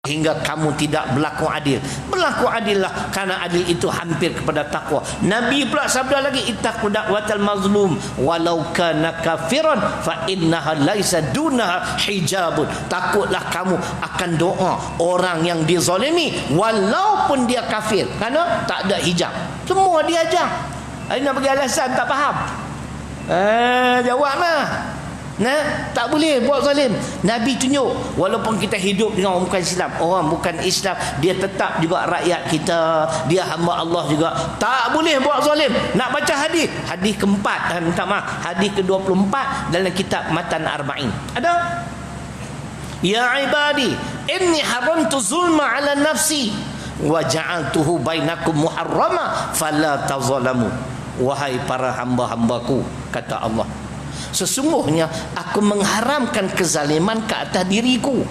hingga kamu tidak berlaku adil. Berlaku adillah, kerana adil itu hampir kepada takwa. Nabi pula sabda lagi, ittaqu da'watal mazlum walau kana kafiran fa innaha laisa dunaha hijabun. Takutlah kamu akan doa orang yang dizalimi walaupun dia kafir, kerana tak ada hijab. Semua diajar. Nak bagi alasan tak faham. Jawab lah. Tak boleh buat zalim. Nabi tunjuk, walaupun kita hidup dengan orang bukan Islam, orang bukan Islam, dia tetap juga rakyat kita, dia hamba Allah juga. Tak boleh buat zalim. Nak baca hadis keempat, minta maaf, hadis ke-24 dalam kitab Matan Arba'in. Ada, ya ibadi inni haramtu zulma ala nafsi wa ja'altuhu bainakum muharrama fala tazalamu. Wahai para hamba-hambaku, kata Allah, sesungguhnya aku mengharamkan kezaliman ke atas diriku.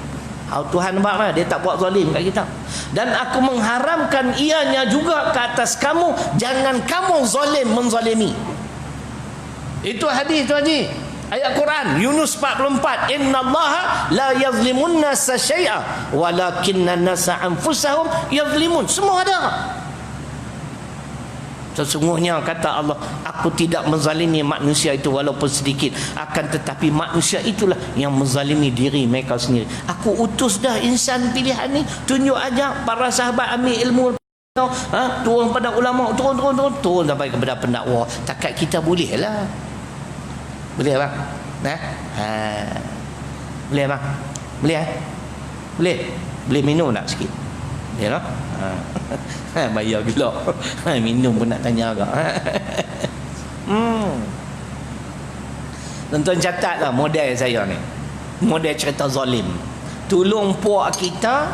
Tuhan nampak, dia tak buat zalim kat kita. Dan aku mengharamkan ianya juga ke atas kamu, jangan kamu zalim menzalimi. Itu hadis tu Haji. Ayat Quran Yunus 44, innallaha la yazlimun nasa syai'a walakinna nasa anfusahum yazlimun. Semua ada. Sesungguhnya kata Allah, aku tidak menzalimi manusia itu walaupun sedikit, akan tetapi manusia itulah yang menzalimi diri mereka sendiri. Aku utus dah insan pilihan ni, tunjuk aja para sahabat ambil ilmu, turun pada ulama, turun sampai kepada pendakwa. Takat kita boleh lah. Boleh bang? Boleh bang? Boleh Boleh minum tak sikit? Boleh lah. Bayar gelap. Minum pun nak tanya agak. Tuan-tuan catatlah model saya ni. Model cerita zalim. Tolong puak kita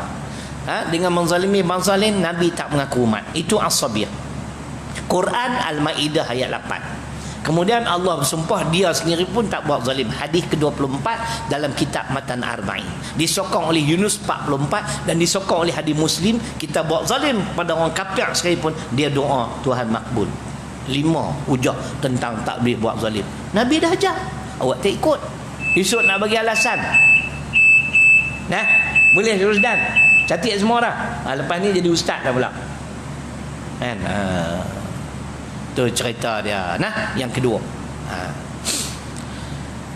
dengan menzalimi bangsa lain, Nabi tak mengaku umat. Itu asabiyah. Quran Al-Maidah ayat 8. Kemudian Allah bersumpah dia sendiri pun tak buat zalim. Hadis ke-24 dalam kitab Matan Arba'in. Disokong oleh Yunus 44 dan disokong oleh hadis Muslim. Kita buat zalim pada orang kafir sekalipun, dia doa Tuhan makbul. 5 hujah tentang tak boleh buat zalim. Nabi dah ajar, awak tak ikut. Esok nak bagi alasan. Boleh Rusdan. Catat semua dah. Lepas ni jadi ustaz dah pula. Kan? Itu cerita dia. Yang kedua.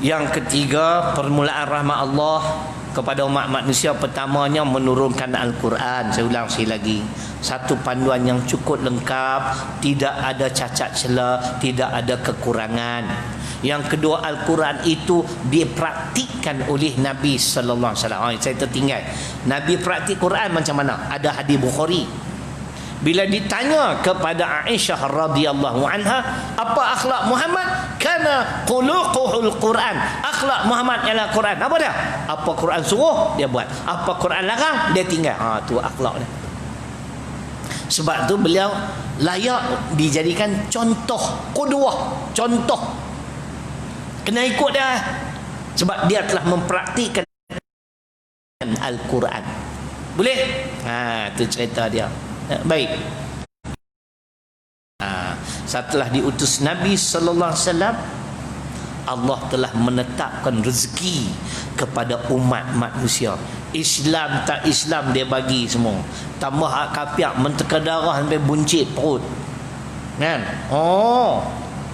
Yang ketiga, permulaan rahmat Allah kepada umat manusia. Pertamanya menurunkan Al-Quran. Saya ulang sekali lagi, satu panduan yang cukup lengkap, tidak ada cacat celah, tidak ada kekurangan. Yang kedua, Al-Quran itu dipraktikkan oleh Nabi sallallahu alaihi wasallam. Saya tertinggal, Nabi praktik Quran macam mana? Ada hadis Bukhari, bila ditanya kepada Aisyah radhiyallahu anha, apa akhlak Muhammad? Kana khuluquhul Quran. Akhlak Muhammad ialah Quran. Apa dia? Apa Quran suruh, dia buat. Apa Quran larang, dia tinggal. Tu akhlak dia. Sebab tu beliau layak dijadikan contoh, qudwah, contoh. Kena ikut dia. Sebab dia telah mempraktikkan Al-Quran. Boleh? Tu cerita dia. Baik. Setelah diutus Nabi sallallahu alaihi wasallam, Allah telah menetapkan rezeki kepada umat manusia. Islam tak Islam dia bagi semua. Tambah hak kapiak menteka darah sampai buncit perut. Kan?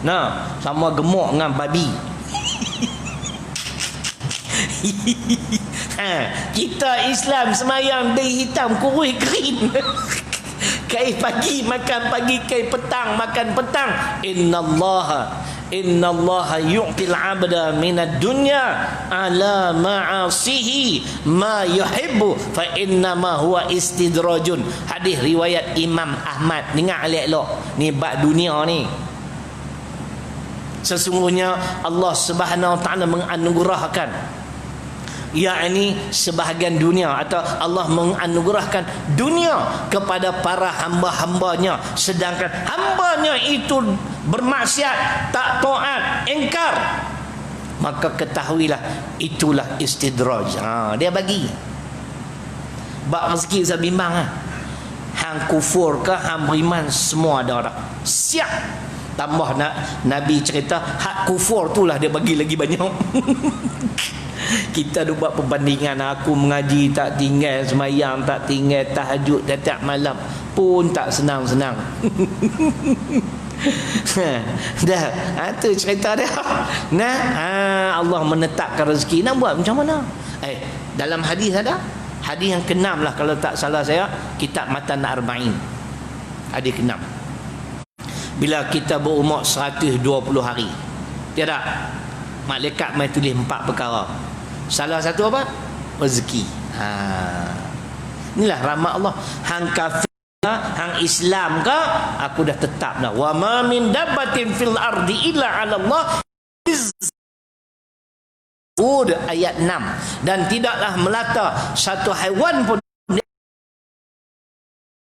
Nah, sama gemuk dengan babi. Kita Islam semayang day hitam kurus kering. Kai pagi makan pagi, kai petang makan petang. Innallaha yu'til 'abda minad dunya ala ma'asihi ma yuhibbu fa innama huwa istidrajun. Hadis riwayat Imam Ahmad. Dengar elok-elok ni bab dunia ni. Sesungguhnya Allah Subhanahu wa taala menganugerahkan, yakni sebahagian dunia, atau Allah menganugerahkan dunia kepada para hamba-hambanya, sedangkan hambanya itu bermaksiat, tak taat, ingkar, maka ketahuilah itulah istidraj. Dia bagi bab rezeki. Saya bimbang hang kufur ke hang beriman, semua ada orang siap. Tambah Nabi cerita hak kufur tu lah dia bagi lagi banyak. Kita dah buat perbandingan, aku mengaji tak tinggal, semayang tak tinggal, tahajud setiap malam pun tak senang-senang. Dah, tu cerita dia. Allah menetapkan rezeki, nak buat macam mana? Dalam hadis ada, hadis yang ke-6 lah kalau tak salah saya, kitab Matan Arba'in, hadis ke-6. Bila kita berumur 120 hari, tiada malaikat mai tulis 4 perkara. Salah satu apa? Rezeki. Inilah rahmat Allah. Hang kafir, hang Islam ke, aku dah tetap dah. Wa ma min dabbatin fil ardi illa 'ala Allah. Ayat 6. Dan tidaklah melata satu haiwan pun,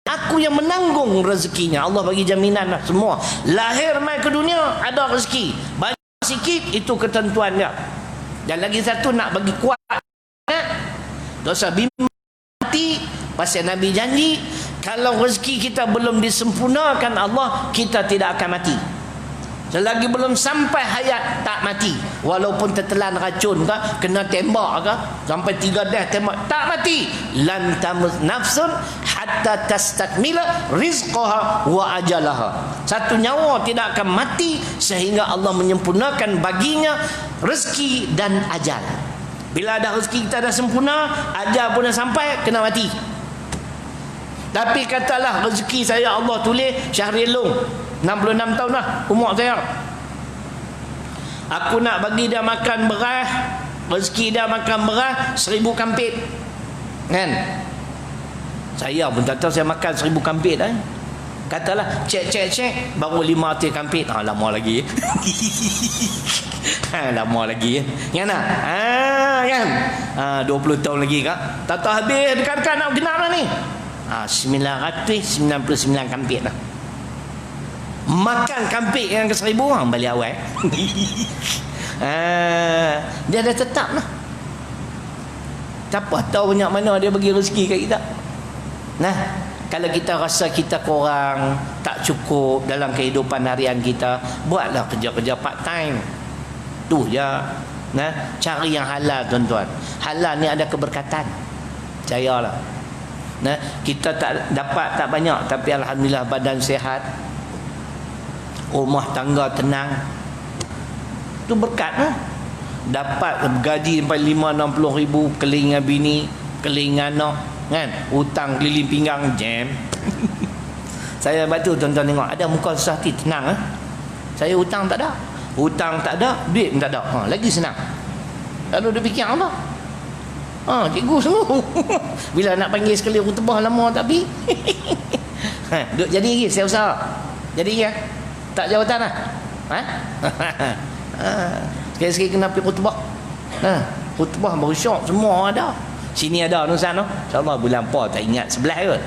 aku yang menanggung rezekinya. Allah bagi jaminan lah semua. Lahir mai ke dunia ada rezeki. Banyak sikit itu ketentuan dia. Dan lagi satu nak bagi kuat, dosa bimbang mati. Pasal Nabi janji, kalau rezeki kita belum disempurnakan Allah, kita tidak akan mati. Selagi belum sampai hayat, tak mati. Walaupun tertelan racun ke, kena tembak ke, sampai 3 dah tembak, tak mati. Lan tamut nafsun hatta tastakmila rizqaha wa ajalaha. Satu nyawa tidak akan mati sehingga Allah menyempurnakan baginya rezeki dan ajal. Bila ada rezeki kita dah sempurna, ajal pun dah sampai, kena mati. Tapi katalah rezeki saya Allah tulis Syahril Long 66 tahun lah umur saya, aku nak bagi dia makan beras, rezeki dia makan beras 1000 kampit, kan? Saya pun tak tahu saya makan 1000 kampit dah. Katalah cek baru 500 kampit. Lama lagi. Lama lagi kan? Kan? 20 tahun lagi kak. Tak tahu habis dekat-dekat nak genap lah ni. 999 kampit lah. Makan kampit yang ke 1000 orang balik awal. Dia dah tetap lah. Siapa tahu banyak mana dia bagi rezeki kat kita. Nah, kalau kita rasa kita kurang, tak cukup dalam kehidupan harian kita, buatlah kerja-kerja part time. Tu je. Nah, cari yang halal tuan-tuan. Halal ni ada keberkatan. Percayalah. Nah, kita tak dapat tak banyak, tapi alhamdulillah badan sihat, rumah tangga tenang. Tu berkat. dapat gaji sampai 5-60 ribu, kelingan bini, kelingan anak kan, hutang keliling pinggang jam. Saya batu tuan-tuan tengok, ada muka susah hati tenang saya hutang tak ada, duit pun tak ada, lagi senang. Lalu dia fikir Allah, cikgu semua. Bila nak panggil sekali khutbah lama tak pergi. Duk jadi lagi saya usaha jadi lagi tak jawatan lah. Sekali-sekali kena pergi khutbah. Khutbah baru syok, semua ada. Sini ada Nusan tu. InsyaAllah bulan apa tak ingat, sebelah ke?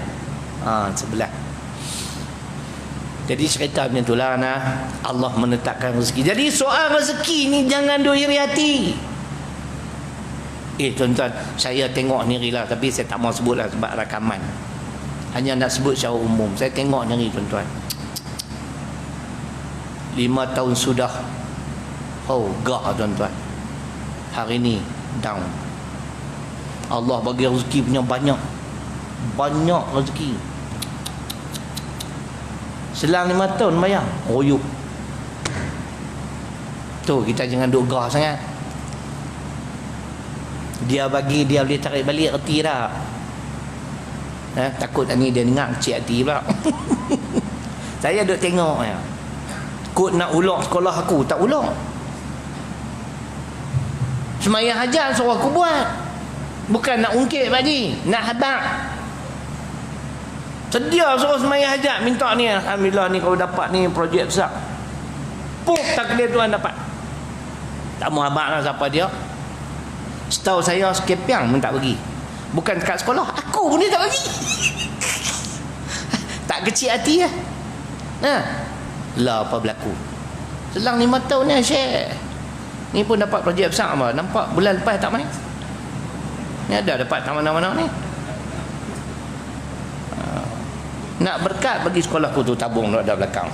Sebelah. Jadi cerita macam itulah Allah menetapkan rezeki. Jadi soal rezeki ni jangan duk iri hati. Tuan-tuan, saya tengok ni lah, tapi saya tak mau sebut lah sebab rakaman. Hanya nak sebut secara umum. Saya tengok ni tuan-tuan, 5 tahun sudah gah tuan-tuan, hari ni down. Allah bagi rezeki punya banyak rezeki. Selang 5 tahun bayar royuk. Tu kita jangan duk gah sangat. Dia bagi, dia boleh tarik balik, reti dah. Takut ni dia dengar kecil hati pula. Saya duk tengok kod nak ulang sekolah aku, tak ulang. Semayang hajat suruh aku buat, bukan nak ungkit Pak Haji, nak habaq. Sedia suruh semayang hajat, minta ni, alhamdulillah ni kalau dapat ni projek besar. Takdir Tuhan dapat. Tak mau habaq lah siapa dia. Setahu saya sekepiang pun tak bagi. Bukan kat sekolah, aku pun dia tak bagi. Tak kecil hati lah. Lah apa berlaku. Selang 5 tahun ni Syekh, ni pun dapat projek besar apa. Nampak bulan lepas tak main. Ni ada dapat tak mana-mana ni. Nak berkat bagi sekolah aku tu, tabung tu ada belakang.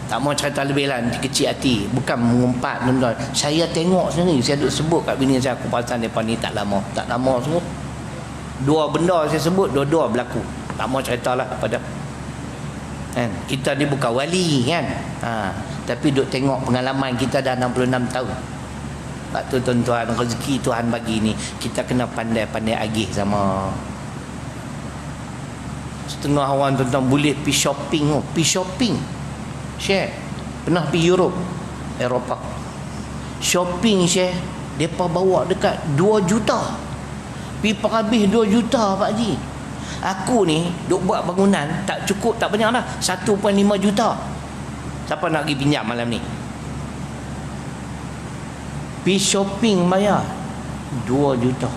Tak mau cerita lebih lah, nanti kecil hati. Bukan mengumpat tuan-tuan. Saya tengok sendiri, saya duk sebut kat bini saya, aku pasal mereka ni tak lama semua. 2 benda saya sebut, dua-dua berlaku. Tak mau cerita lah pada kita ni bukan wali kan, tapi duk tengok pengalaman kita dah 66 tahun. Sebab tu tuan-tuan, rezeki Tuhan bagi ni kita kena pandai-pandai agih sama. Setengah orang tuan-tuan boleh pergi shopping. Syekh pernah pergi Eropah shopping Syekh, mereka bawa dekat 2 juta, pergi habis 2 juta Pak Haji. Aku ni duk buat bangunan tak cukup, tak banyak dah, 1.5 juta. Siapa nak pergi pinjam malam ni? Pergi shopping bayar 2 juta.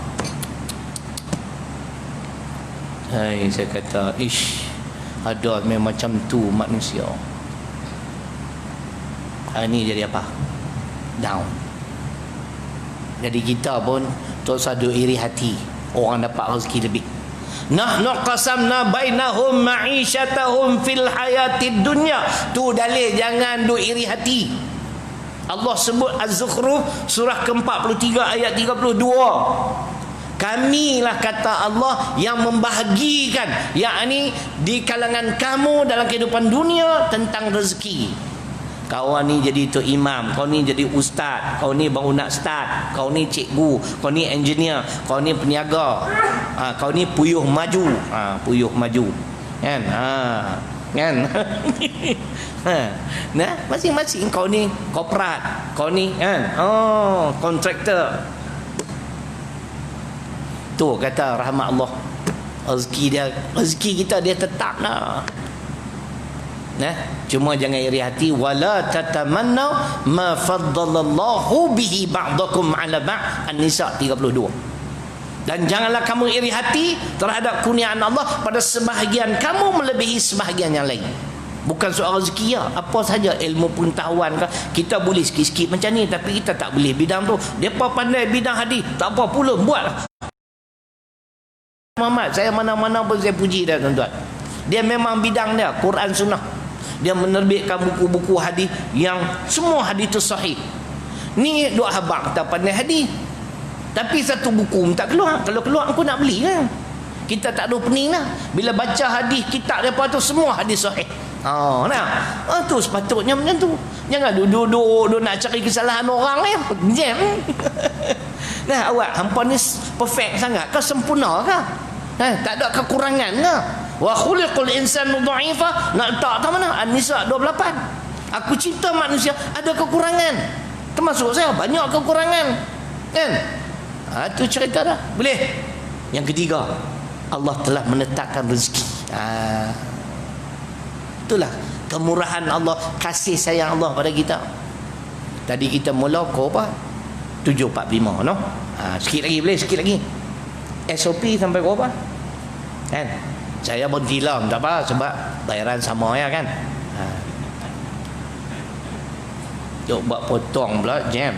Saya kata ada memang macam tu manusia. Hari ni jadi apa? Down. Jadi kita pun tak usah duk iri hati orang dapat rezeki lebih. Nahnu qasamna bainahum ma'isyatahum fil hayatid dunya. Tu dalil jangan duk iri hati. Allah sebut Az-Zukhruf surah ke-43 ayat 32. Kamilah kata Allah yang membahagikan, yakni di kalangan kamu dalam kehidupan dunia tentang rezeki. Kau ni jadi tu imam, kau ni jadi ustaz, kau ni baru nak start, kau ni cikgu, kau ni engineer, kau ni peniaga, kau ni puyuh maju, kan? Kan? Nah, masing-masing kau ni korporat, kau ni kan? Kontraktor. Tu kata rahmat Allah. Rezeki kita dia tetap lah. Cuma jangan iri hati. Wala tatamannaw ma faddalallahu bihi ba'dakum 'ala ba'd. An-Nisa 32. Dan janganlah kamu iri hati terhadap kurniaan Allah pada sebahagian kamu melebihi sebahagian yang lain. Bukan soal rezeki ya, apa saja ilmu pengetahuan kita boleh sikit-sikit macam ni, tapi kita tak boleh bidang tu. Depa pandai bidang hadis, tak apa pula buatlah. Muhammad, saya mana-mana pun saya puji dah tuan-tuan. Dia memang bidang dia Quran Sunnah. Dia menerbitkan buku-buku hadis yang semua hadis tu sahih. Ni duk habaq kita pandai hadis, tapi satu buku tak keluar. Kalau keluar aku nak beli kan. Kita tak ada pening lah. Bila baca hadis kitab depa tu semua hadis sahih. Tu sepatutnya macam tu. Jangan duduk nak cari kesalahan orang jam. Nah, awak hampa ni perfect sangat ke, sempurna ke? Tak ada kekurangan ke? Wa khuliqul insanu dha'ifa. Nak tak tahu mana? An-Nisa 28. Aku cipta manusia ada kekurangan. Termasuk saya banyak kekurangan. Kan? Itu cerita dah. Boleh. Yang ketiga, Allah telah menetapkan rezeki. Itulah kemurahan Allah, kasih sayang Allah pada kita. Tadi kita mula kau apa? 7.45 no? Sikit lagi boleh, sikit lagi. SOP sampai kau apa? Kan? Saya berhenti lah, tak apa, sebab bayaran sama ya kan. Jom buat potong pula jam.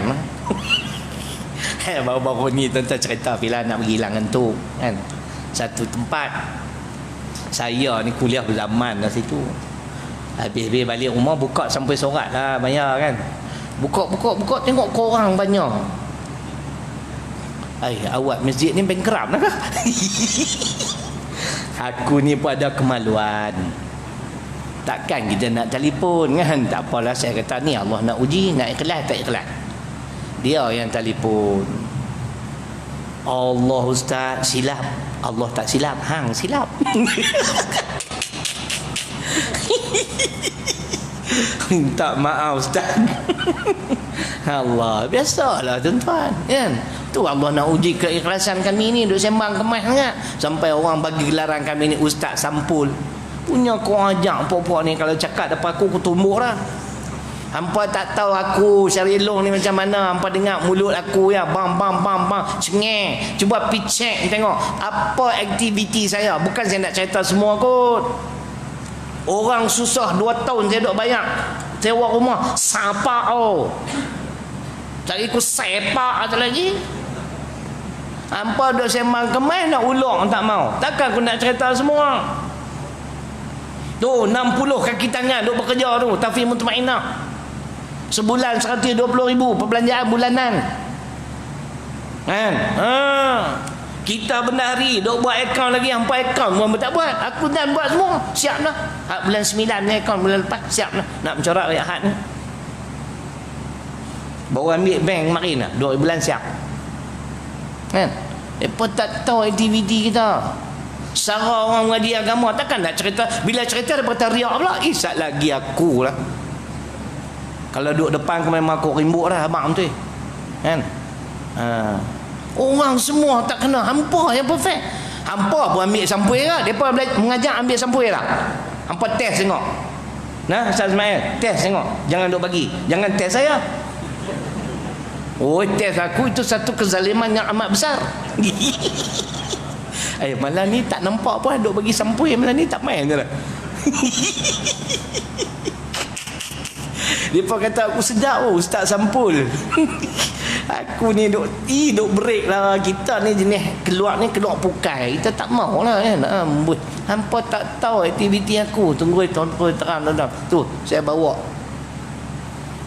Baru-baru ni tuan-tuan cerita bila nak pergi Langan tu kan, satu tempat saya ni kuliah berzaman dah situ. Habis balik rumah buka sampai sorat lah bayar kan. Buka tengok korang banyak. Awak masjid ni bankrupt lah kah? Aku ni pun ada kemaluan. Takkan kita nak telefon kan? Tak apalah, saya kata ni Allah nak uji, nak ikhlas tak ikhlas. Dia yang telefon. Allah ustaz silap. Allah tak silap, hang silap. Minta maaf ustaz. Allah, biasalah tuan-tuan kan. Tu Allah nak uji keikhlasan kami ni, duk sembang kemas sangat sampai orang bagi gelaran kami ni ustaz sampul. Punya kau ajak puak-puak ni kalau cakap depan aku tumbuk lah. Hampa tak tahu aku Syarilong ni macam mana. Hampa dengar mulut aku ya, bang cengeng. Cuba pergi check tengok apa aktiviti saya. Bukan saya nak cerita semua kot. Orang susah 2 tahun saya duk bayar sewa rumah. Siapa cari aku sepak ada lagi. Hampa duk sembang kemas nak ulung tak mau. Takkan aku nak cerita semua. Tu 60 kaki tangan duk bekerja tu, Taufik Mutmainah. Sebulan 120,000 perbelanjaan bulanan. Kan? Kita benar hari duk buat akaun lagi, hampa akaun pun tak buat. Aku dah buat semua, siap dah. Bulan 9 ni akaun, bulan lepas siap dah nak mencorak ayat had ni. Baru ambil bank kemarin dah, 2 bulan siap. Kan? Apa tak tahu aktiviti kita. Sarah orang mengaji agama takkan nak cerita. Bila cerita dia berkata riak pula. Isat lagi aku lah. Kalau duduk depan aku memang aku rimbuk dah abang tu kan. Orang semua tak kena. Hampa yang perfect. Hampa pun ambil sampul lah. Mereka mengajar ambil sampul lah. Hampa test tengok. Nah Ustaz Ismail, test tengok. Jangan duk bagi. Jangan test saya. Test aku itu satu kezaliman yang amat besar. Malah ni tak nampak pun duk bagi sampul. Malah ni tak main je lah. Dia pun kata aku sedap ustaz sampul. Aku ni duk break lah. Kita ni jenis keluar pukai. Kita tak mau lah kan. Hampa tak tahu aktiviti aku. Tunggu terang. Tu saya bawa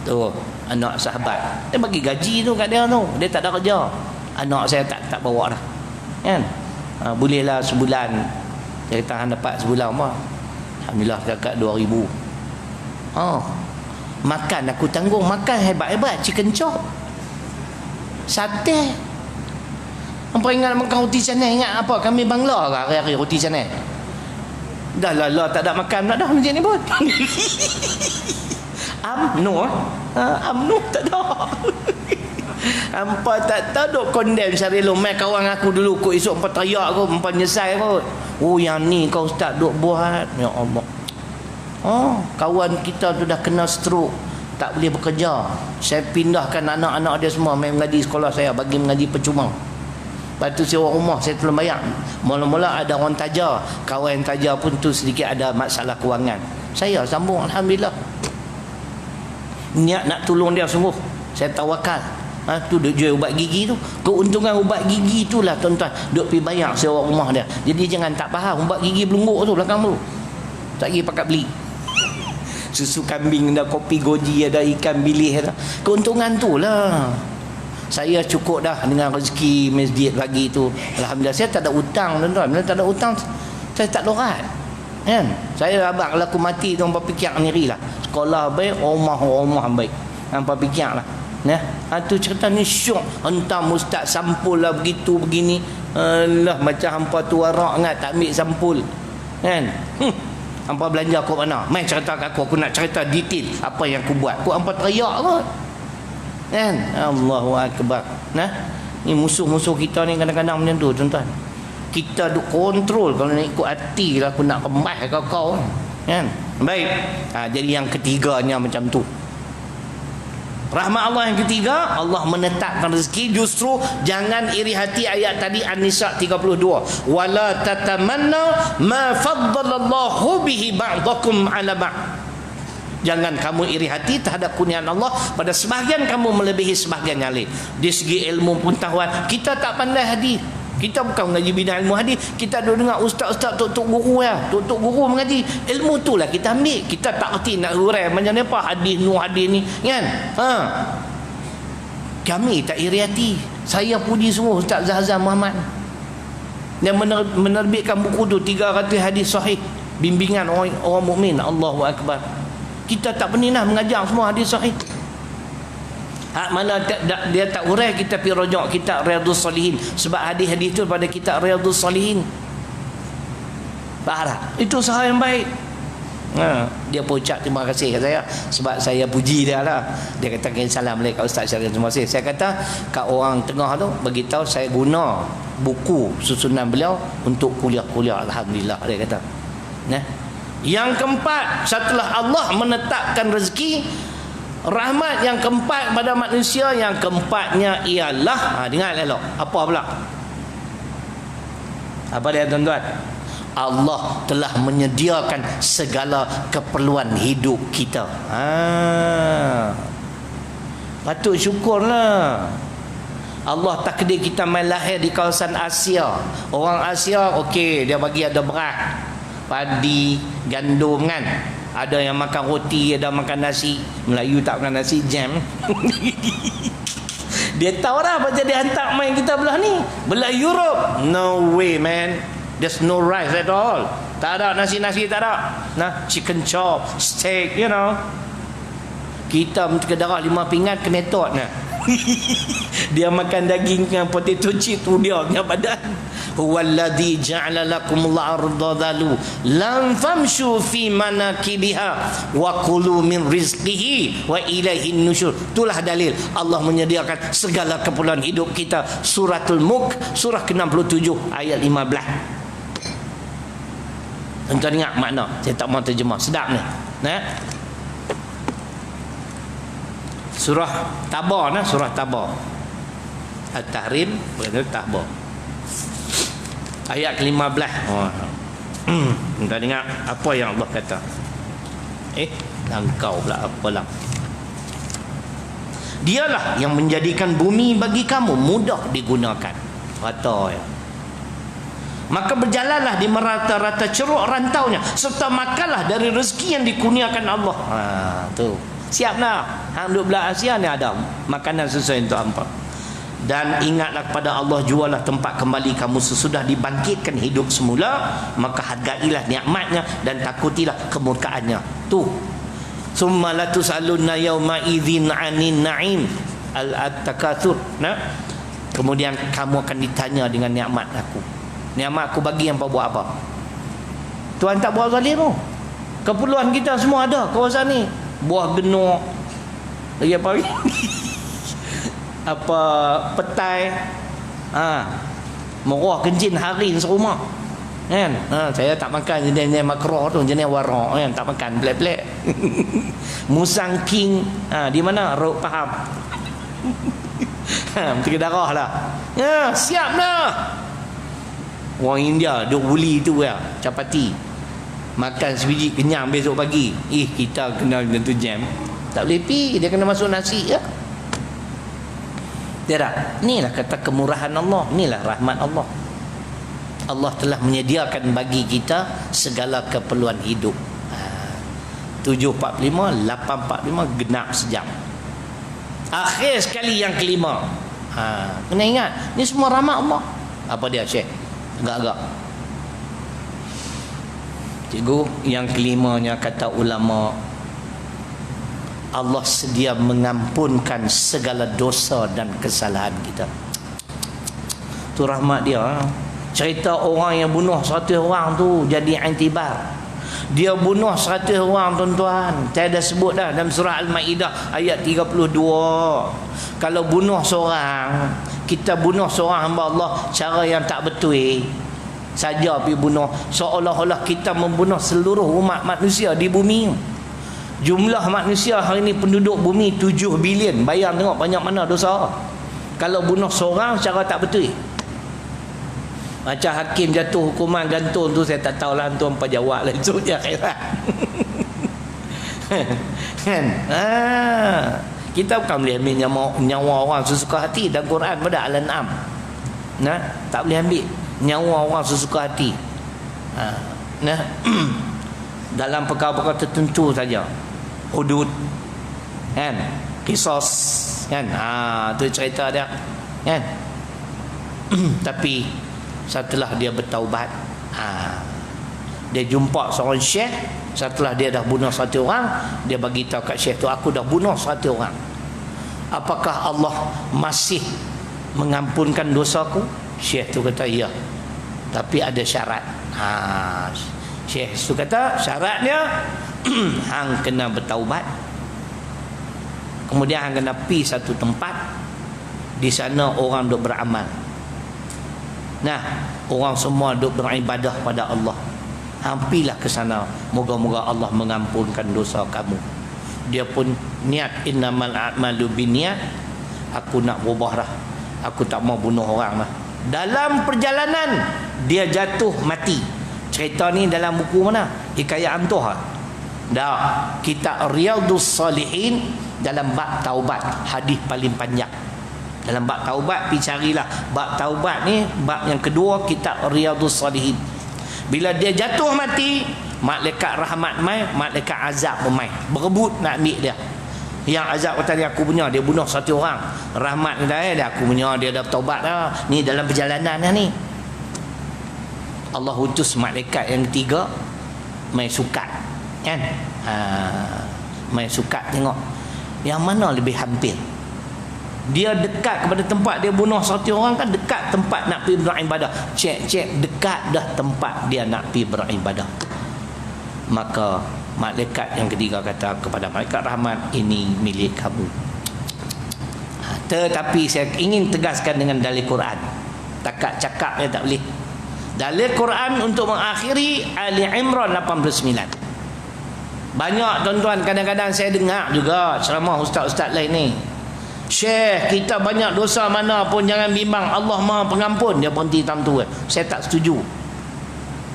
tu anak sahabat. Dia bagi gaji tu kat dia tu. Dia tak ada kerja. Anak saya tak bawa dah kan. Bolehlah sebulan. Saya kata dapat sebulan apa. Alhamdulillah dekat 2,000. Makan aku tanggung. Makan hebat-hebat. Chicken chop, sate. Apa ingat makan roti canai? Ingat apa? Kami Bangla ke hari-hari roti canai? Dah lah tak ada makan dah macam ni pun. UMNO tak ada. Hampa tak tahu duk condemn Syarilong. Mai kawan aku dulu kok esok hampa teriak aku, hampa nyesal kot. Yang ni kau ustaz duk buat. Ya Allah. Kawan kita tu dah kena stroke, tak boleh bekerja. Saya pindahkan anak-anak dia semua main mengaji sekolah saya, bagi mengaji percuma. Lepas tu sewa rumah saya tolong bayar. Mula-mula ada orang taja, kawan yang taja pun tu sedikit ada masalah kewangan. Saya sambung alhamdulillah. Niat nak tolong dia sungguh. Saya tawakal. Tu duk jual ubat gigi tu. Keuntungan ubat gigi itulah tuan-tuan, duk pergi bayar sewa rumah dia. Jadi jangan tak faham ubat gigi belungguk tu belakang tu. Tak pergi pakat beli. Susu kambing, ada kopi goji, ada ikan bilis. Keuntungan tu lah. Saya cukup dah dengan rezeki masjid pagi tu. Alhamdulillah saya tak ada hutang tuan-tuan. Bila tak ada hutang saya tak lorat. Kan? Saya abang kalau aku mati tu hampa fikir sendiri lah. Sekolah baik, rumah baik. Hampa fikir lah. Nah, tu cerita ni syok. Hentam ustaz sampul lah begitu begini. Alah macam hampa tu warak ingat tak ambil sampul. Kan? Hampa belanja kat mana? Mai cerita kat aku nak cerita detail apa yang aku buat. Aku hampa teriak kot. Kan? Allahu akbar. Nah, ni musuh-musuh kita ni kadang-kadang macam tu tuan-tuan. Kita duk kontrol kalau nak ikut hati lah, aku nak kemas kau kan. Baik. Jadi yang ketiganya macam tu. Rahmat Allah yang ketiga, Allah menetapkan rezeki. Justru jangan iri hati ayat tadi An-Nisa 32. Wala tatamanna ma faddalallahu bihi ba'dakum 'ala ba'd. Jangan kamu iri hati terhadap kurniaan Allah pada sebahagian kamu melebihi sebahagian yang lain. Di segi ilmu pengetahuan kita tak pandai hadis. Kita bukan mengaji bidang ilmu hadis. Kita duduk dengar ustaz-ustaz, tok-tok guru ya. Tok-tok guru mengaji. Ilmu tu lah kita ambil. Kita tak erti nak hurai macam apa hadis hadis ni, kan? Kami tak iri hati. Saya puji semua Ustaz Zahzan Muhammad yang menerbitkan buku tu 300 hadis sahih bimbingan orang mukmin. Allahu akbar. Kita tak pernah mengajar semua hadis sahih. Hak mana dia tak hurai, kita pergi rojak kitab Riyadhus Salihin, sebab hadis-hadis itu pada kitab Riyadhus Salihin. Faham? Itu usaha yang baik. Dia pun ucap terima kasih kat saya sebab saya puji dia lah. Dia kata salam kat Ustaz Syariah, terima kasih. Saya kata kat orang tengah tu beritahu saya guna buku susunan beliau untuk kuliah-kuliah. Alhamdulillah, dia kata. Nah, yang keempat, setelah Allah menetapkan rezeki, rahmat yang keempat pada manusia, yang keempatnya ialah, dengar elok, apa pula? Apa dia tuan-tuan? Allah telah menyediakan segala keperluan hidup kita. Patut syukurlah. Allah takdir kita main lahir di kawasan Asia. Orang Asia okey, dia bagi ada beras, padi, gandum kan. Ada yang makan roti, ada makan nasi. Melayu tak makan nasi, jam. Dia tahu dah apa jadi hantar main kita belah ni. Belah Europe, no way man. There's no rice at all. Tak ada nasi-nasi, tak ada. Nah, chicken chop, steak, you know. Kita menteri darah 5 pinggan kena tot nah. Dia makan daging dengan potato chip tu dia punya badan. Huwallazi ja'ala lakumul arda dhalu lam famshu fi manakibiha wa kulu min rizqihi wa ilaihin nusyur. Itulah dalil Allah menyediakan segala keperluan hidup kita. Suratul Mulk surah ke-67 ayat 15. Tuan-tuan ingat makna? Saya tak mau terjemah. Sedap ni. Nah. Surah Tabar nah, surah Tabar. At-Tahrim berada Tabar. Ayat ke-15. Tuan ingat apa yang Allah kata? Langkau pula apalah. Dialah yang menjadikan bumi bagi kamu mudah digunakan. Kata ya. Maka berjalanlah di merata-rata ceruk rantaunya, serta makanlah dari rezeki yang dikurniakan Allah. Tu. Siap nak. Hang duduk belah Asia ni ada makanan sesuai untuk hampa. Dan ingatlah kepada Allah jualah tempat kembali kamu sesudah dibangkitkan hidup semula, maka hargailah nikmatnya dan takutilah kemurkaannya. Tu. Summa la tusaluna yauma idzin 'anin na'im al-takatsur. Nah. Kemudian kamu akan ditanya dengan nikmat aku. Nikmat aku bagi yang buat apa? Tuhan tak buat zalim tu. Keperluan kita semua ada kawasan ni. Buah genuk. Lagi apa lagi? Apa petai. Merah kencing harin serumah. Kan? Saya tak makan jenis makro tu, jenis warak kan, tak makan pelik-pelik. Musang king. Di mana? Rok faham. Menteri darah lah. Ya, siap dah. Orang India duk buli tu ya, capati. Makan sebiji kenyang besok pagi. Kita kena tentu jam. Tak boleh pi, dia kena masuk nasi ya. Dia dah. Inilah kata kemurahan Allah, inilah rahmat Allah. Allah telah menyediakan bagi kita segala keperluan hidup. 7.45, 8.45 genap sejam. Akhir sekali yang kelima. Kena ingat, ni semua rahmat Allah. Apa dia Syekh? Agak-agak. Cikgu, yang kelimanya kata ulama, Allah sedia mengampunkan segala dosa dan kesalahan kita. Tu rahmat dia. Cerita orang yang bunuh 100 orang tu jadi intibar. Dia bunuh 100 orang tuan-tuan. Saya dah sebut dah dalam surah Al-Maidah ayat 32. Kalau bunuh seorang, kita bunuh seorang hamba Allah cara yang tak betul saja pergi bunuh, seolah-olah kita membunuh seluruh umat manusia di bumi. Jumlah manusia hari ini penduduk bumi 7 bilion. Bayang tengok banyak mana dosa. Kalau bunuh seorang cara tak betul. Macam hakim jatuh hukuman gantung tu, saya tak tahulah tuan apa jawab lah esok je akhirat. Kan? Kita bukan boleh ambil nyawa orang sesuka hati. Dan Quran pada Al-An'am, nah, tak boleh ambil nyawa orang sesuka hati. Nah, dalam perkara-perkara tertentu saja. Hudud, kan? Qisas, kan? Tu cerita dia, kan? Tapi setelah dia bertaubat, dia jumpa seorang syekh. Setelah dia dah bunuh 100 orang, dia bagi tahu kat syekh tu, aku dah bunuh 100 orang. Apakah Allah masih mengampunkan dosaku? Syekh tu kata ya, tapi ada syarat. Syekh tu kata syaratnya hang kena bertaubat, kemudian hang kena pergi satu tempat, di sana orang duk beramal. Nah, orang semua duk beribadah pada Allah. Hampilah ke sana, moga-moga Allah mengampunkan dosa kamu. Dia pun niat, innamal a'malu binniyat, aku nak berubah dah, aku tak mau bunuh orang dah. Dalam perjalanan dia jatuh mati. Cerita ni dalam buku mana? Hikayat Amtuh. Dah, kitab Riyadhus Salihin dalam bab taubat, hadis paling panjang. Dalam bab taubat, pergi carilah bab taubat ni, bab yang kedua kitab Riyadhus Salihin. Bila dia jatuh mati, malaikat rahmat mai, malaikat azab pun mai, berebut nak ambil dia. Yang azab kata dia, aku punya, dia bunuh 100 orang. Rahmat kata dia, aku punya, dia dah bertaubat dah. Ni dalam perjalanan dah ni. Allah utus malaikat yang ketiga mai sukat, kan? Mai sukat tengok yang mana lebih hampir. Dia dekat kepada tempat dia bunuh 100 orang, kan dekat tempat nak pergi beribadah. Cek dekat dah tempat dia nak pergi beribadah. Maka malaikat yang ketiga kata kepada malaikat rahmat, ini milik kamu. Tetapi saya ingin tegaskan dengan dalil Quran. Takat cakap dia tak boleh. Dalil Quran untuk mengakhiri Ali Imran 89. Banyak tuan-tuan, kadang-kadang saya dengar juga ceramah ustaz-ustaz lain ni, Syekh, kita banyak dosa mana pun jangan bimbang, Allah Maha Pengampun. Dia berhenti tam tu. Saya tak setuju.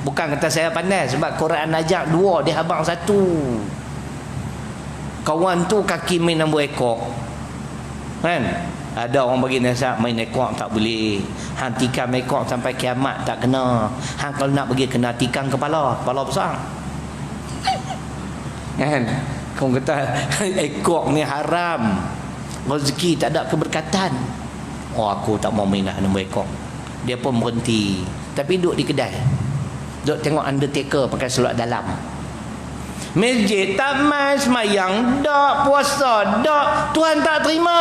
Bukan kata saya pandai, sebab Quran ajak dua, dia habang satu. Kawan tu kaki main 6 ekor, kan? Ada orang bagi nasihat, main ekor tak boleh, hang tikam ekor sampai kiamat tak kena. Hang kalau nak pergi kena tikam kepala besar, kan? Kau kata ekor ni haram, rezeki tak ada keberkatan. Oh, aku tak mau main dah 6 ekor. Dia pun berhenti, tapi duduk di kedai, duduk tengok Undertaker pakai seluar dalam. Masjid tak mai, semayang dak, puasa dak, Tuhan tak terima.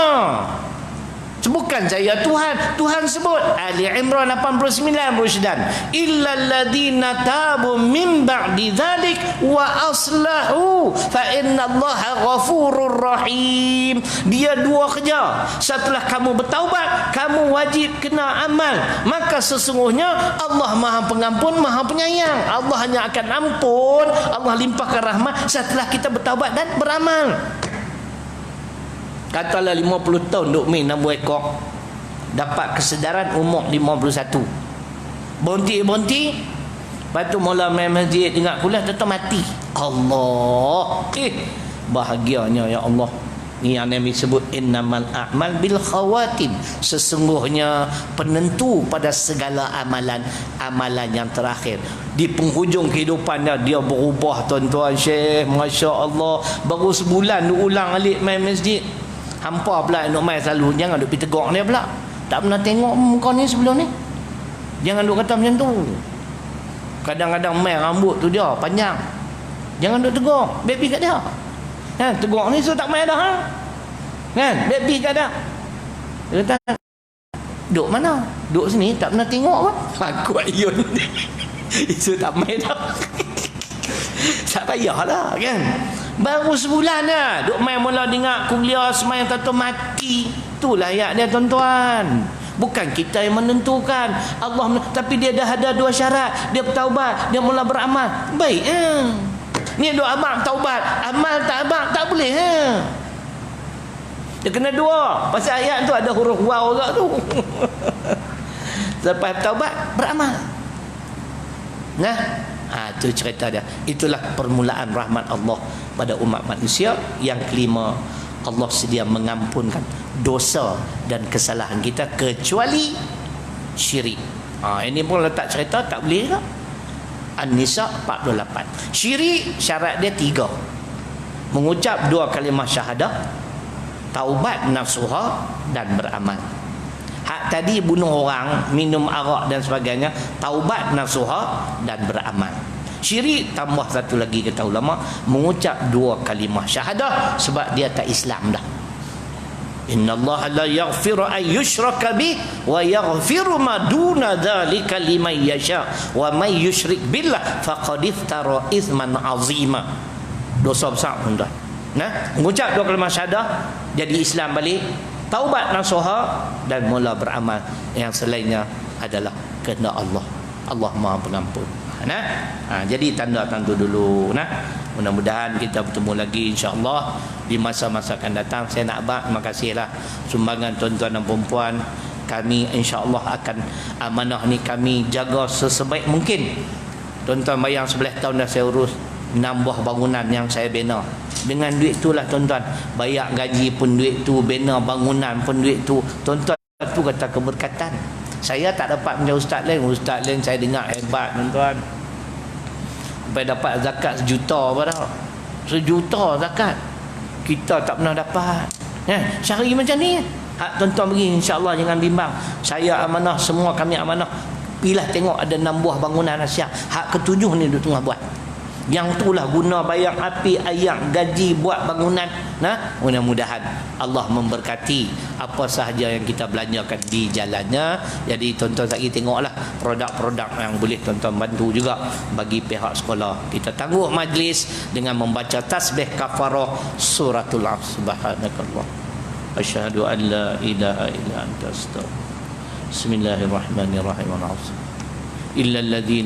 Bukan saya Tuhan. Tuhan sebut Ali Imran 89 Rusdan, illal ladzina tabu min ba'di dzalik wa aslahu fa innallaha ghafurur rahim. Dia dua kerja. Setelah kamu bertaubat, kamu wajib kena amal, maka sesungguhnya Allah Maha Pengampun, Maha Penyayang. Allah hanya akan ampun, Allah limpahkan rahmat setelah kita bertaubat dan beramal. Katalah 50 tahun duk main 6 ekor, dapat kesedaran umur 51. Berhenti. Lepas tu mula main masjid, dengar kuliah, tetap mati. Allah, bahagianya ya Allah. Ni yang Nabi sebut innamal a'mal bil khawatim. Sesungguhnya penentu pada segala amalan, amalan yang terakhir. Di penghujung kehidupannya dia berubah tuan-tuan Syekh, Masya Allah. Baru sebulan dia ulang alik main masjid. Hampa pula nak main selalu. Jangan duk pergi tegur dia pula, tak pernah tengok muka ni sebelum ni. Jangan duk kata macam tu. Kadang-kadang main rambut tu dia panjang. Jangan duk tegur, baby kat dia. Kan, tegur ni so tak main dah ha. Kan, baby kat dia. Dia kata, duk mana? Duk sini tak pernah tengok apa? Aku ayun. Itu tak main dah. Tak payahlah kan. Baru sebulan dah duk main mula dengar kuliah semayang tato mati. Itulah ayat dia tuan-tuan. Bukan kita yang menentukan. Allah, tapi dia dah ada 2 syarat. Dia bertaubat, dia mula beramal. Baik ni doa abang taubat, amal tak abang tak boleh Dia kena 2. Pasal ayat tu ada huruf waw juga tu. Lepas taubat beramal. Nah, itu cerita dia. Itulah permulaan rahmat Allah pada umat manusia. Yang kelima, Allah sedia mengampunkan dosa dan kesalahan kita kecuali syirik. Ini pun letak cerita tak boleh tak? An-Nisa 48. Syirik syarat dia 3. Mengucap 2 kalimah syahadah, taubat nasuha dan beramal. Hak tadi bunuh orang, minum arak dan sebagainya, taubat nasuha dan beramal. Syirik tambah satu lagi kata ulama, mengucap 2 kalimah syahadah sebab dia tak Islam dah. Innallaha la yaghfiru an yushraka bih wa yaghfiru ma duna dzalika liman yasha wa may yusyrik billah faqad iftara itsman azima. Dosa besar tuan-tuan. Nah, mengucap 2 kalimah syahadah jadi Islam balik, taubat nasuha dan mula beramal. Yang selainnya adalah kehendak Allah. Allah Maha Pengampun. Jadi tanda-tanda dulu. Mudah-mudahan kita bertemu lagi insya-Allah di masa-masa akan datang. Saya nak terima kasihlah sumbangan tuan-tuan dan puan-puan. Kami insya-Allah akan amanah ni kami jaga sesebaik mungkin. Tuan-tuan bayang 11 tahun dah saya urus 6 buah bangunan yang saya bina. Dengan duit itulah tuan-tuan, bayar gaji pun duit tu, bina bangunan pun duit tu. Tuan-tuan tu kata keberkatan. Saya tak dapat macam ustaz lain saya dengar hebat tuan-tuan. Sampai dapat zakat 1 juta apa dah. 1 juta zakat. Kita tak pernah dapat. Syari macam ni. Hak tuan-tuan pergi insya-Allah jangan bimbang. Saya amanah, semua kami amanah. Pilah tengok ada 6 buah bangunan Asia. Hak ke-7 ni duk tengah buat. Yang itulah guna bayar api, air, gaji buat bangunan. Mudah-mudahan Allah memberkati apa sahaja yang kita belanjakan di jalannya. Jadi tuan-tuan lagi tengoklah produk-produk yang boleh tuan-tuan bantu juga bagi pihak sekolah. Kita tangguh majlis dengan membaca tasbih kafarah suratul Asr. Subhanakallah asyhadu an la ilaha illa anta astaghfiruka. Bismillahirrahmanirrahim. Illa alladhina